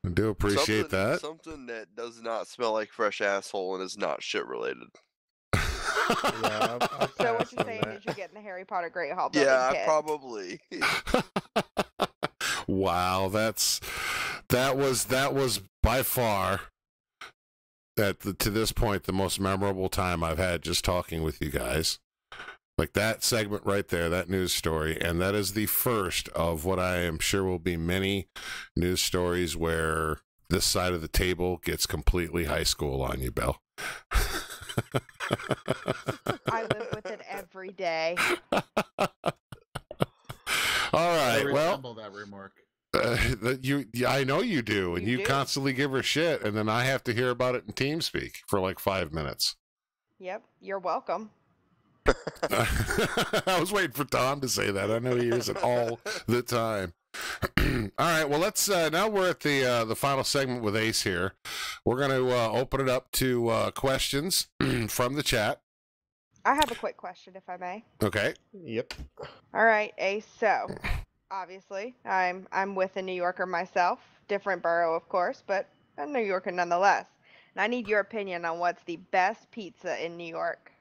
I do appreciate that. Something that does not smell like fresh asshole and is not shit related. Yeah, I'll So what pass you're on saying that. is you're getting the Harry Potter Great Hall building Yeah, kit. probably. Wow, that was by far to this point the most memorable time I've had just talking with you guys. Like that segment right there, that news story, and that is the first of what I am sure will be many news stories where this side of the table gets completely high school on you, Belle. I live with it every day. All right, I well, resemble that remark. I know you do, and You you do. constantly give her shit, and then I have to hear about it in TeamSpeak for like 5 minutes. Yep, you're welcome. I was waiting for Tom to say that. I know he hears it all the time. All right, well, let's now we're at the final segment with Ace here. We're going to open it up to questions from the chat. I have a quick question, if I may. Okay. Yep. All right, Ace. So, obviously, I'm with a New Yorker myself. Different borough, of course, but a New Yorker nonetheless. And I need your opinion on what's the best pizza in New York.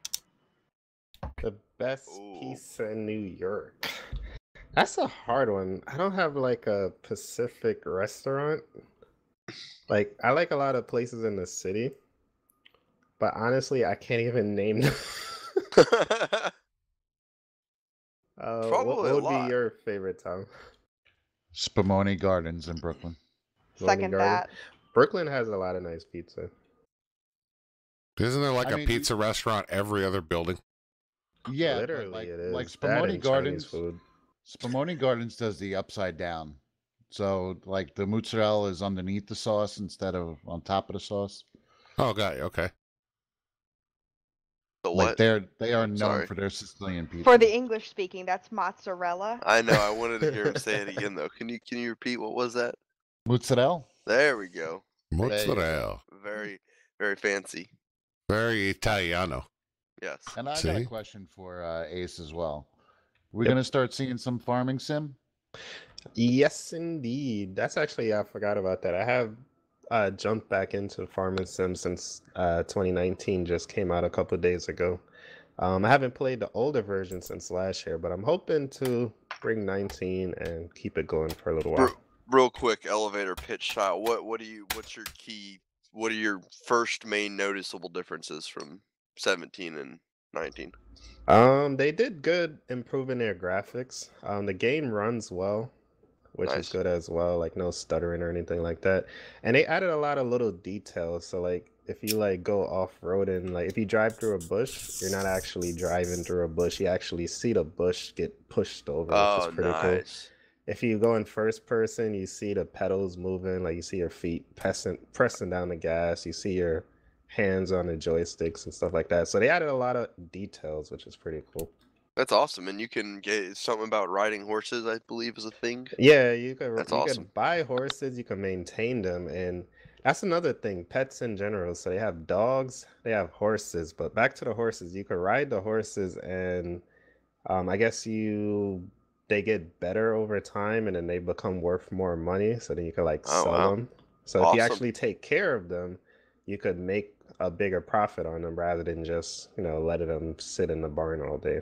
The best Ooh. pizza in New York. That's a hard one. I don't have like a Pacific restaurant. Like I like a lot of places in the city, but honestly, I can't even name them. What Probably a would lot. be your favorite, Tom? Spumoni Gardens in Brooklyn. Second Garden? that. Brooklyn has a lot of nice pizza. Isn't there like I a mean, pizza restaurant every other building? Yeah, Literally, but it is. like That Spumoni and Chinese Gardens. food. Spumoni Gardens does the upside down. So like the mozzarella is underneath the sauce instead of on top of the sauce. Oh, got you. Okay. The Like what? they are known Sorry. for their Sicilian pizza. For the English speaking, that's mozzarella. I know. I wanted to hear him say it again though. Can you repeat what was that? Mozzarella. There we go. Mozzarella. Very very fancy. Very Italiano. Yes. And I got See? a question for Ace as well. We're Yep. gonna start seeing some farming sim. Yes, indeed. That's actually, I forgot about that. I have jumped back into Farming Sim since 2019 just came out a couple days ago. I haven't played the older version since last year, but I'm hoping to bring 19 and keep it going for a little while. Real quick elevator pitch style. What's your key? What are your first main noticeable differences from 17 and 19? They did good improving their graphics. The game runs well, which Nice. is good as well, like no stuttering or anything like that. And they added a lot of little details. So like if you like go off-roading, like if you drive through a bush, you're not actually driving through a bush. You actually see the bush get pushed over, which Oh, is pretty cool. nice. If you go in first person, you see the pedals moving, like you see your feet pressing down the gas, you see your hands on the joysticks and stuff like that. So they added a lot of details, which is pretty cool. That's awesome. And you can get something about riding horses, I believe, is a thing. Yeah, you could That's you awesome. could buy horses, you can maintain them, and that's another thing, pets in general. So they have dogs, they have horses, but back to the horses, you could ride the horses and I guess they get better over time and then they become worth more money, so then you could like Oh, sell wow. them. So if you Awesome. actually take care of them, you could make a bigger profit on them rather than just, letting them sit in the barn all day.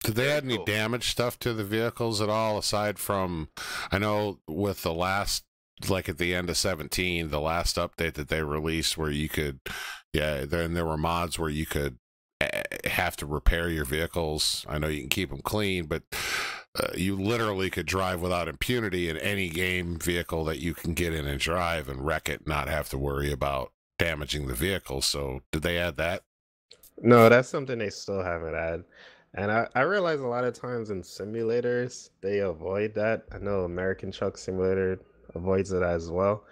Did they Very add any cool. damage stuff to the vehicles at all, aside from, I know with the last, like at the end of 17, the last update that they released where you could, there were mods where you could have to repair your vehicles. I know you can keep them clean, but you literally could drive without impunity in any game vehicle that you can get in and drive and wreck it, not have to worry about damaging the vehicle. So did they add that? No, that's something they still haven't had. And I realize a lot of times in simulators, they avoid that. I know American Truck Simulator avoids it as well.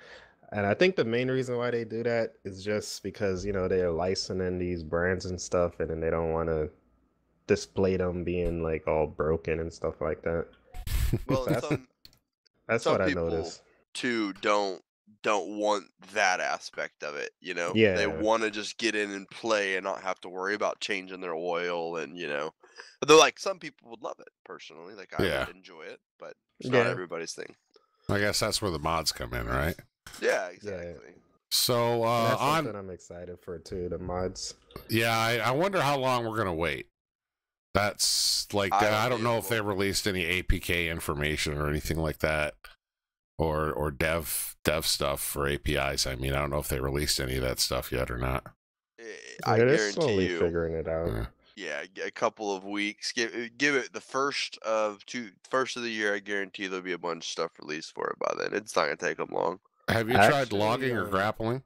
And I think the main reason why they do that is just because, they're licensing these brands and stuff, and then they don't want to display them being like all broken and stuff like that. Well, That's that's some what I people noticed. too don't want that aspect of it. They Yeah, want to just get in and play and not have to worry about changing their oil, and though like some people would love it personally, like I Yeah. would enjoy it, but it's not yeah, everybody's thing. I guess that's where the mods come in, right? Yeah, yeah. exactly. So And that's on, something I'm excited for too. The mods. yeah, I wonder how long we're gonna wait. That's like I don't know if they released any APK information or anything like that, or dev stuff for APIs. I mean, I don't know if they released any of that stuff yet or not. I They're guarantee slowly you. figuring it out. Yeah, a couple of weeks. Give it the first of the year. I guarantee there'll be a bunch of stuff released for it by then. It's not gonna take them long. Have you tried logging or grappling?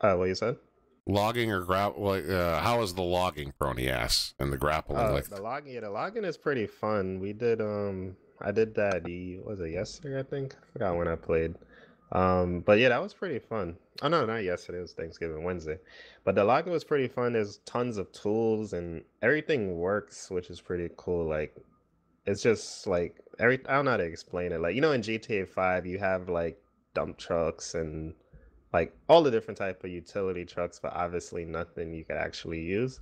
What you said? Logging or how is the logging, Brony asks, and the grappling? The logging is pretty fun. We did I did that was it yesterday, I think? I forgot when I played. But yeah, that was pretty fun. Oh no, not yesterday, it was Thanksgiving Wednesday. But the logging was pretty fun. There's tons of tools and everything works, which is pretty cool. Like it's just like I don't know how to explain it. Like in GTA 5 you have like dump trucks and like all the different type of utility trucks, but obviously nothing you could actually use.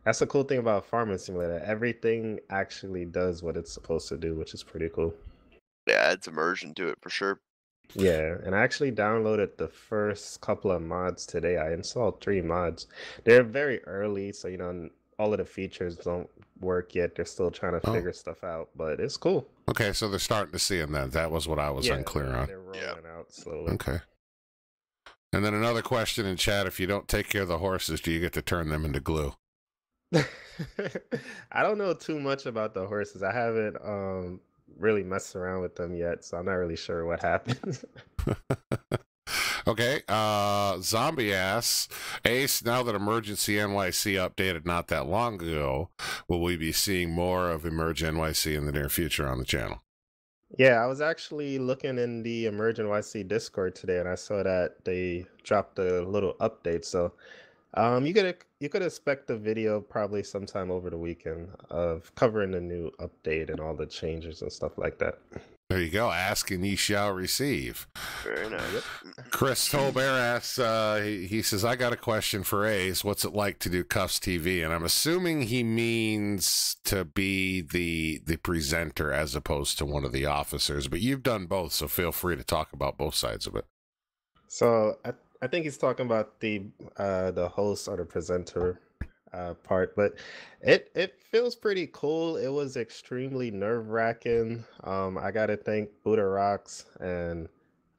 That's the cool thing about Farming Simulator. Everything actually does what it's supposed to do, which is pretty cool. Yeah, it's immersion to it for sure. Yeah, and I actually downloaded the first couple of mods today. I installed 3 mods. They're very early, so all of the features don't work yet. They're still trying to figure stuff out, but it's cool. Okay, so they're starting to see them then. That was what I was unclear on. They're rolling out slowly. Okay. And then another question in chat: if you don't take care of the horses, do you get to turn them into glue? I don't know too much about the horses. I haven't really messed around with them yet, so I'm not really sure what happens. Okay, Zombie asks, Ace, now that Emergency NYC updated not that long ago, will we be seeing more of Emerge NYC in the near future on the channel? Yeah, I was actually looking in the Emerge NYC Discord today, and I saw that they dropped a little update. So you could expect a video probably sometime over the weekend of covering the new update and all the changes and stuff like that. There you go. Ask and ye shall receive. Very nice. Chris Tolbert asks, he says, I got a question for Ace. What's it like to do Cuffs TV? And I'm assuming he means to be the presenter as opposed to one of the officers. But you've done both, so feel free to talk about both sides of it. So I think he's talking about the host or the presenter part, but it feels pretty cool. It was extremely nerve-wracking. I gotta thank Buddha Rocks and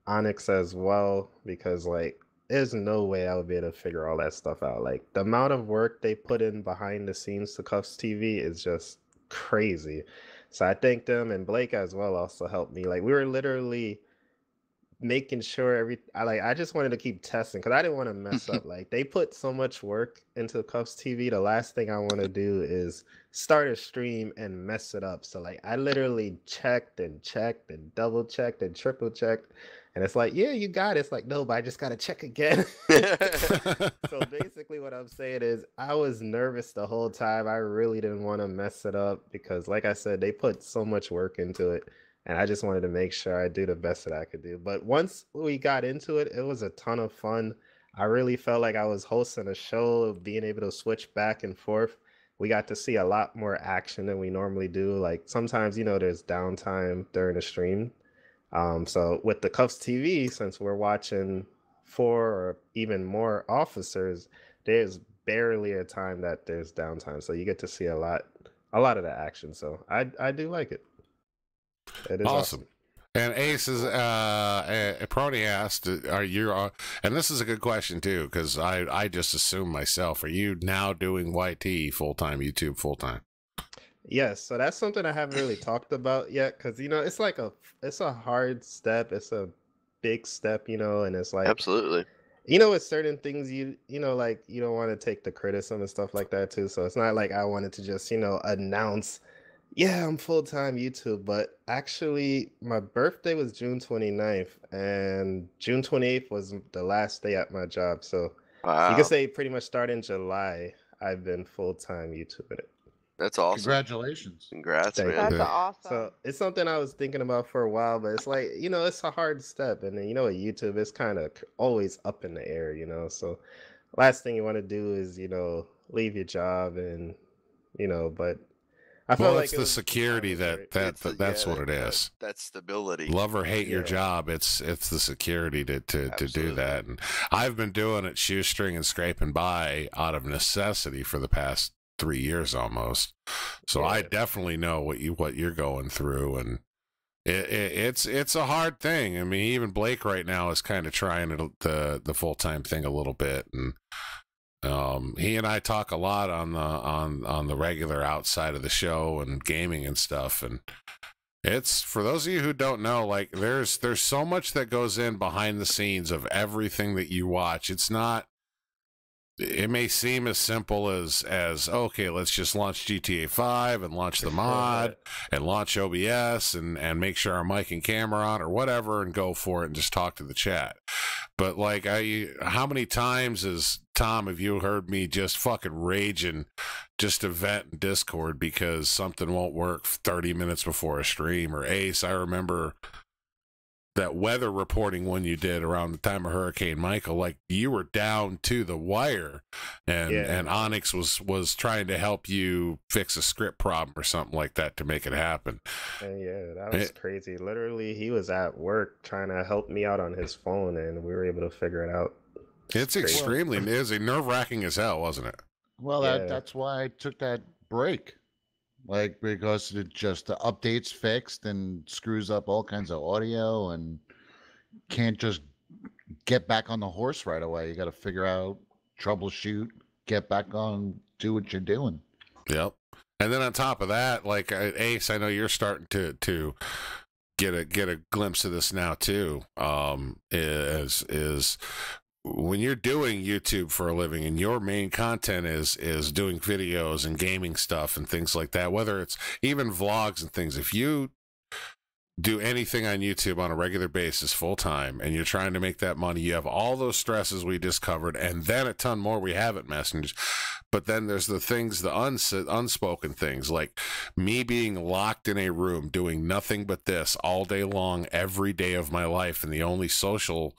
Onyx as well, because like there's no way I would be able to figure all that stuff out. Like the amount of work they put in behind the scenes to Cuffs TV is just crazy. So I thank them, and Blake as well also helped me. Like we were literally making sure I just wanted to keep testing because I didn't want to mess up. Like they put so much work into Cuffs TV. The last thing I want to do is start a stream and mess it up. So like I literally checked and double checked and triple checked, and it's like, yeah, you got it. It's like, no, but I just gotta check again. So basically what I'm saying is I was nervous the whole time. I really didn't want to mess it up because like I said, they put so much work into it. And I just wanted to make sure I do the best that I could do. But once we got into it, it was a ton of fun. I really felt like I was hosting a show, being able to switch back and forth. We got to see a lot more action than we normally do. Like sometimes, there's downtime during the stream. So with the Cuffs TV, since we're watching 4 or even more officers, there's barely a time that there's downtime. So you get to see a lot of the action. So I do like it. It is awesome. And Ace is Prony asked, "Are you?" And this is a good question too, because I just assume myself. Are you now doing YT full time, YouTube full time? Yes. So that's something I haven't really talked about yet, because it's a hard step. It's a big step, and it's like absolutely. With certain things like you don't want to take the criticism and stuff like that too. So it's not like I wanted to just announce. Yeah, I'm full-time YouTube, but actually my birthday was June 29th and June 28th was the last day at my job. So you can say pretty much starting July, I've been full-time YouTubing it. That's awesome. Congratulations. Congrats, Thank man. That's Yeah. awesome. So it's something I was thinking about for a while, but it's like, it's a hard step. And then, with YouTube, it's kind of always up in the air, So last thing you want to do is, leave your job and, but I felt Well, like it's it the was- security It's the- that's yeah, what it is. That stability. Love or hate your Yeah. job, it's the security to do Absolutely. that. And I've been doing it shoestring and scraping by out of necessity for the past 3 years almost. So I Yeah. definitely know what you're going through, and it's a hard thing. I mean, even Blake right now is kind of trying the full-time thing a little bit, and he and I talk a lot on the regular outside of the show and gaming and stuff. And it's, for those of you who don't know, like there's so much that goes in behind the scenes of everything that you watch. It may seem as simple as okay, let's just launch GTA 5 and launch the mod and launch OBS and make sure our mic and camera on or whatever and go for it and just talk to the chat. But like, how many times have you heard me just fucking raging just to vent in Discord because something won't work 30 minutes before a stream? Or Ace, I remember that weather reporting one you did around the time of Hurricane Michael, like you were down to the wire, and Onyx was trying to help you fix a script problem or something like that to make it happen. And yeah, that was crazy. Literally, he was at work trying to help me out on his phone, and we were able to figure it out. It's extremely, it was nerve-wracking as hell, wasn't it? Well, Yeah. that's why I took that break. Like, because it just the updates fixed and screws up all kinds of audio and can't just get back on the horse right away. You got to figure out, troubleshoot, get back on, do what you're doing. Yep. And then on top of that, like Ace, I know you're starting to get a glimpse of this now too. Is when you're doing YouTube for a living and your main content is doing videos and gaming stuff and things like that, whether it's even vlogs and things, if you do anything on YouTube on a regular basis full time and you're trying to make that money, you have all those stresses we just covered and then a ton more we haven't mentioned. But then there's the things, the unspoken things, like me being locked in a room doing nothing but this all day long every day of my life, and the only social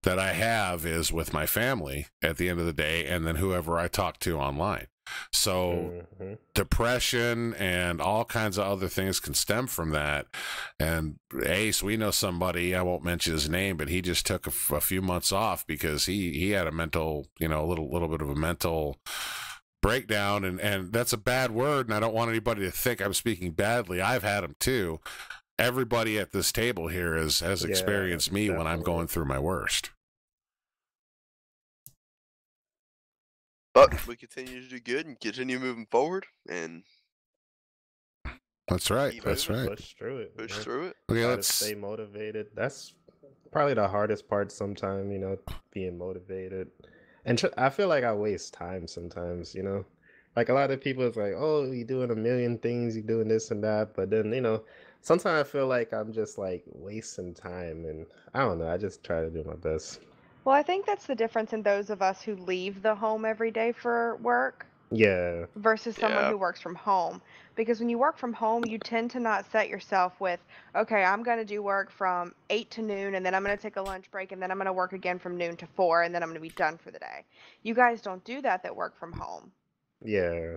that I have is with my family at the end of the day, and then whoever I talk to online. So depression and all kinds of other things can stem from that. And Ace, we know somebody, I won't mention his name, but he just took a few months off because he had a mental, a little bit of a mental breakdown, and that's a bad word, and I don't want anybody to think I'm speaking badly. I've had them too. Everybody at this table here has experienced me when I'm going through my worst. But we continue to do good and continue moving forward and That's right. keep That's moving, right. Push through it. push man. through it. Okay, Try to let's. stay motivated. That's probably the hardest part sometimes, being motivated. And I feel like I waste time sometimes, Like a lot of people is like, oh, you're doing a million things, you're doing this and that. But then, sometimes I feel like I'm just like wasting time. And I don't know, I just try to do my best. Well, I think that's the difference in those of us who leave the home every day for work Yeah. versus someone Yeah. who works from home. Because when you work from home, you tend to not set yourself with, okay, I'm going to do work from 8 to noon, and then I'm going to take a lunch break, and then I'm going to work again from noon to 4, and then I'm going to be done for the day. You guys don't do that work from home. Yeah.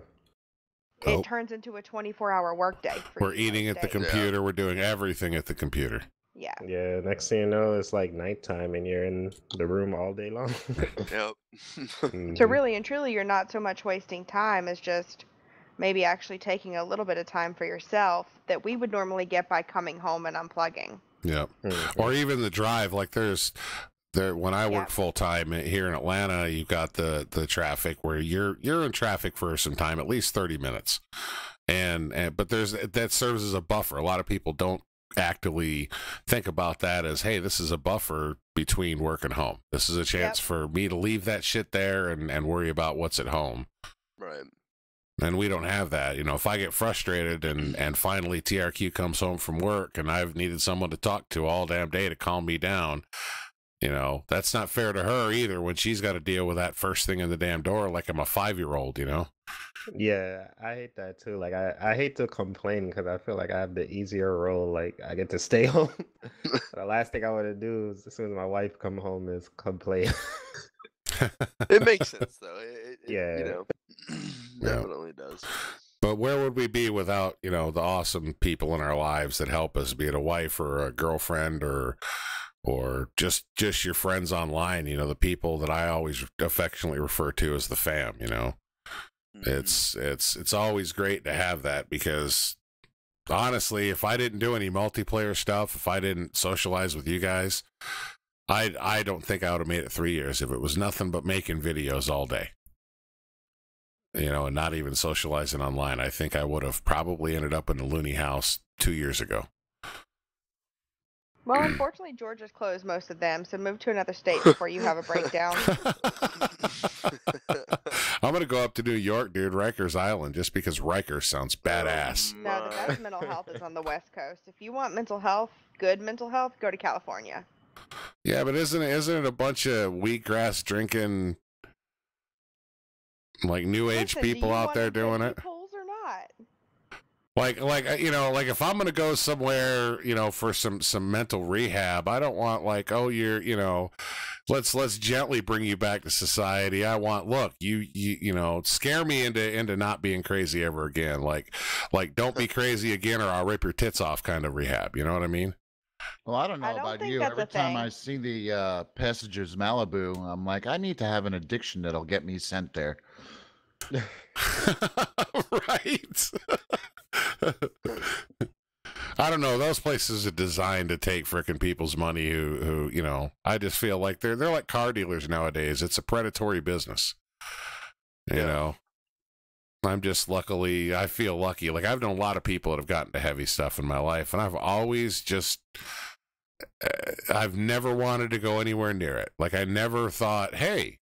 Nope. It turns into a 24-hour workday. We're eating at the computer. computer. We're doing everything at the computer. Yeah. Yeah. Next thing you know, it's like nighttime and you're in the room all day long. Yep. So Mhm. really and truly, you're not so much wasting time as just maybe actually taking a little bit of time for yourself that we would normally get by coming home and unplugging. Yep. Mhm. Or even the drive. Like when I work Yeah. full time here in Atlanta, you've got the traffic where you're in traffic for some time, at least 30 minutes. But that serves as a buffer. A lot of people don't actively think about that as, hey, this is a buffer between work and home. This is a chance for me to leave that shit there and worry about what's at home. Right. And we don't have that. If I get frustrated and finally TRQ comes home from work and I've needed someone to talk to all damn day to calm me down, that's not fair to her either when she's got to deal with that first thing in the damn door like I'm a 5-year-old, Yeah, I hate that too. Like I hate to complain because I feel like I have the easier role. Like I get to stay home. The last thing I want to do is as soon as my wife come home is complain. It makes sense though. Yeah. You know, Yeah. definitely does. But where would we be without, you know, the awesome people in our lives that help us, be it a wife or a girlfriend or just your friends online, you know, the people that I always affectionately refer to as the fam, you know. It's always great to have that because honestly, if I didn't do any multiplayer stuff, if I didn't socialize with you guys, I don't think I would have made it 3 years if it was nothing but making videos all day. You know, and not even socializing online. I think I would have probably ended up in the loony house 2 years ago. Well, unfortunately, Georgia's closed most of them, so move to another state before you have a breakdown. I'm going to go up to New York, dude, Rikers Island, just because Rikers sounds badass. No, the best mental health is on the West Coast. If you want mental health, good mental health, go to California. Yeah, but isn't it a bunch of wheatgrass drinking, like new age Listen, people do you out want there to go doing to it? polls or not? Like you know, like if I'm gonna go somewhere, you know, for some mental rehab, I don't want like, oh, you know, let's gently bring you back to society. I want, look, you know, scare me into not being crazy ever again. Like don't be crazy again, or I'll rip your tits off, kind of rehab. You know what I mean? Well, I don't know I don't about think you. that's Every a time thing. I see the Passengers Malibu, I'm like, I need to have an addiction that'll get me sent there. Right. I don't know. Those places are designed to take frickin' people's money who, you know, I just feel like they're like car dealers nowadays. It's a predatory business. You know, I'm just I feel lucky. Like I've known a lot of people that have gotten to heavy stuff in my life, and I've always just, I've never wanted to go anywhere near it. Like I never thought, hey,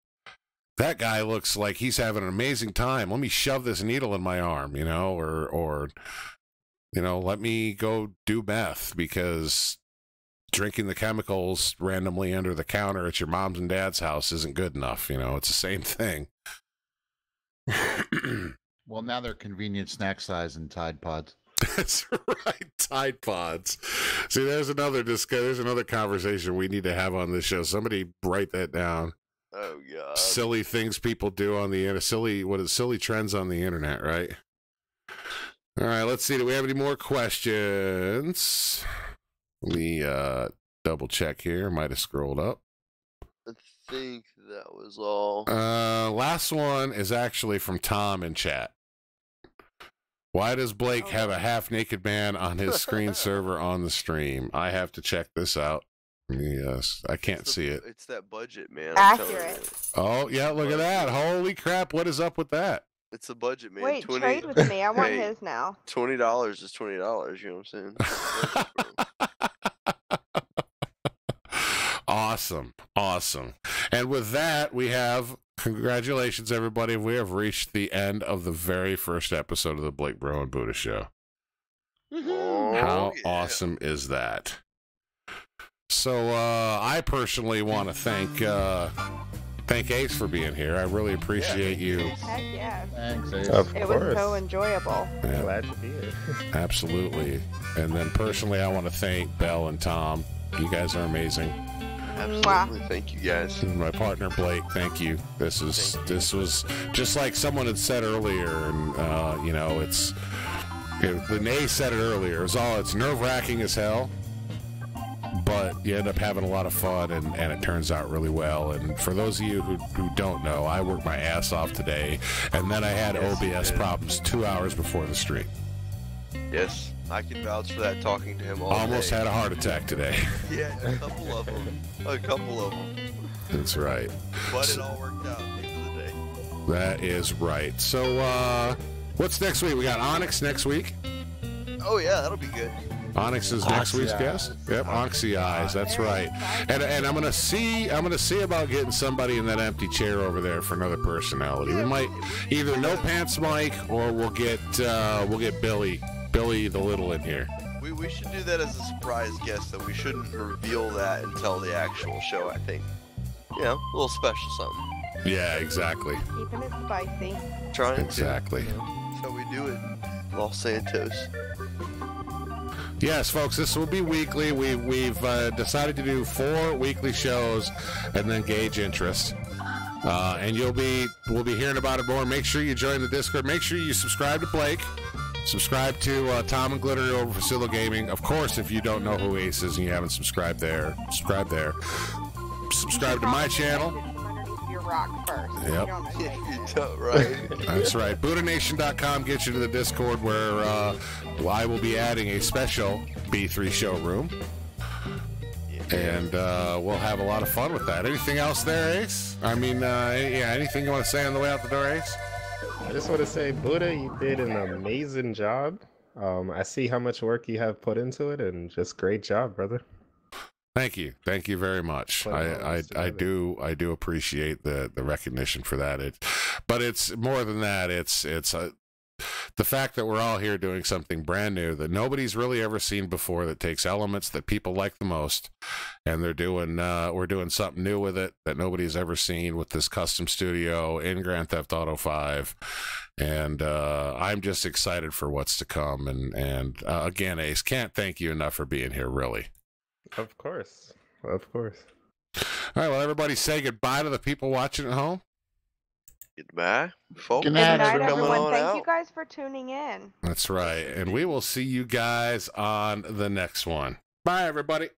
that guy looks like he's having an amazing time. Let me shove this needle in my arm, you know, or you know, let me go do meth, because drinking the chemicals randomly under the counter at your mom's and dad's house isn't good enough. You know, it's the same thing. Well, now they're convenient snack size and Tide Pods. That's right, Tide Pods. See, there's another conversation we need to have on this show. Somebody write that down. Oh god. Silly things people do on the internet. Silly trends on the internet, right? All right, let's see. Do we have any more questions? Let me double check here. Might have scrolled up. I think that was all. Last one is actually from Tom in chat. Why does Blake have a half-naked man on his screensaver on the stream? I have to check this out. Yes, I can't see it. It's that budget, man. I'm telling Accurate. you. Oh, yeah, look at that. Holy crap, what is up with that? It's a budget, man. Wait, trade with me. I want Hey. his now. $20 is $20. You know what I'm saying? Awesome. And with that, we have, congratulations, everybody. We have reached the end of the very first episode of the BlakeBro and Budda Show. Oh, How yeah. awesome is that? So I personally want to thank Ace for being here. I really appreciate you. Heck yeah. Thanks, Ace. Of It course. was so enjoyable. Yeah, Glad to be here. absolutely. And then personally, I want to thank Belle and Tom. You guys are amazing. Absolutely. Thank you, guys. And my partner Blake, thank you. This was just like someone had said earlier, and you know, the Nay said it earlier. It's nerve-wracking as hell, but you end up having a lot of fun, and it turns out really well. And for those of you who don't know, I worked my ass off today, and then I had OBS problems 2 hours before the stream. Yes, I can vouch for that. Talking to him all Almost day. had a heart attack today. Yeah, a couple of them. That's right. But it all worked out at the end of the day. That is right. So, what's next week? We got Onyx next week. Oh yeah, that'll be good. Onyx is next Oxy week's Eyes. guest. Yep, Oxy Eyes. That's Very right. exciting. And I'm gonna see about getting somebody in that empty chair over there for another personality. We might either No Pants Mike, or we'll get Billy the Little in here. We should do that as a surprise guest, though. We shouldn't reveal that until the actual show, I think. You know, a little special something. Yeah, exactly. Keeping it spicy. Trying Exactly. to. That's how we do it. Los Santos. Yes, folks, this will be weekly. We've decided to do 4 weekly shows and then gauge interest. And we'll be hearing about it more. Make sure you join the Discord. Make sure you subscribe to Blake. Subscribe to Tom and Glitter over for Silo Gaming. Of course, if you don't know who Ace is and you haven't subscribed there, subscribe there. Subscribe to my channel. Your rock first. Yep. You don't, right? That's right. BUDDANATION.com gets you to the Discord where I will be adding a special B3 showroom. And we'll have a lot of fun with that. Anything else there, Ace? I mean, anything you want to say on the way out the door, Ace? I just want to say, Buddha, you did an amazing job. I see how much work you have put into it, and just great job, brother. Thank you very much. I do appreciate the recognition for that. But it's more than that. It's the fact that we're all here doing something brand new that nobody's really ever seen before, that takes elements that people like the most, and we're doing something new with it that nobody's ever seen with this custom studio in Grand Theft Auto 5. And I'm just excited for what's to come. And again, Ace, can't thank you enough for being here, really. Of course. All right, well, everybody say goodbye to the people watching at home. Goodbye, folks. Good Good night, night, Coming everyone. on Thank out. you guys for tuning in. That's right. And we will see you guys on the next one. Bye, everybody.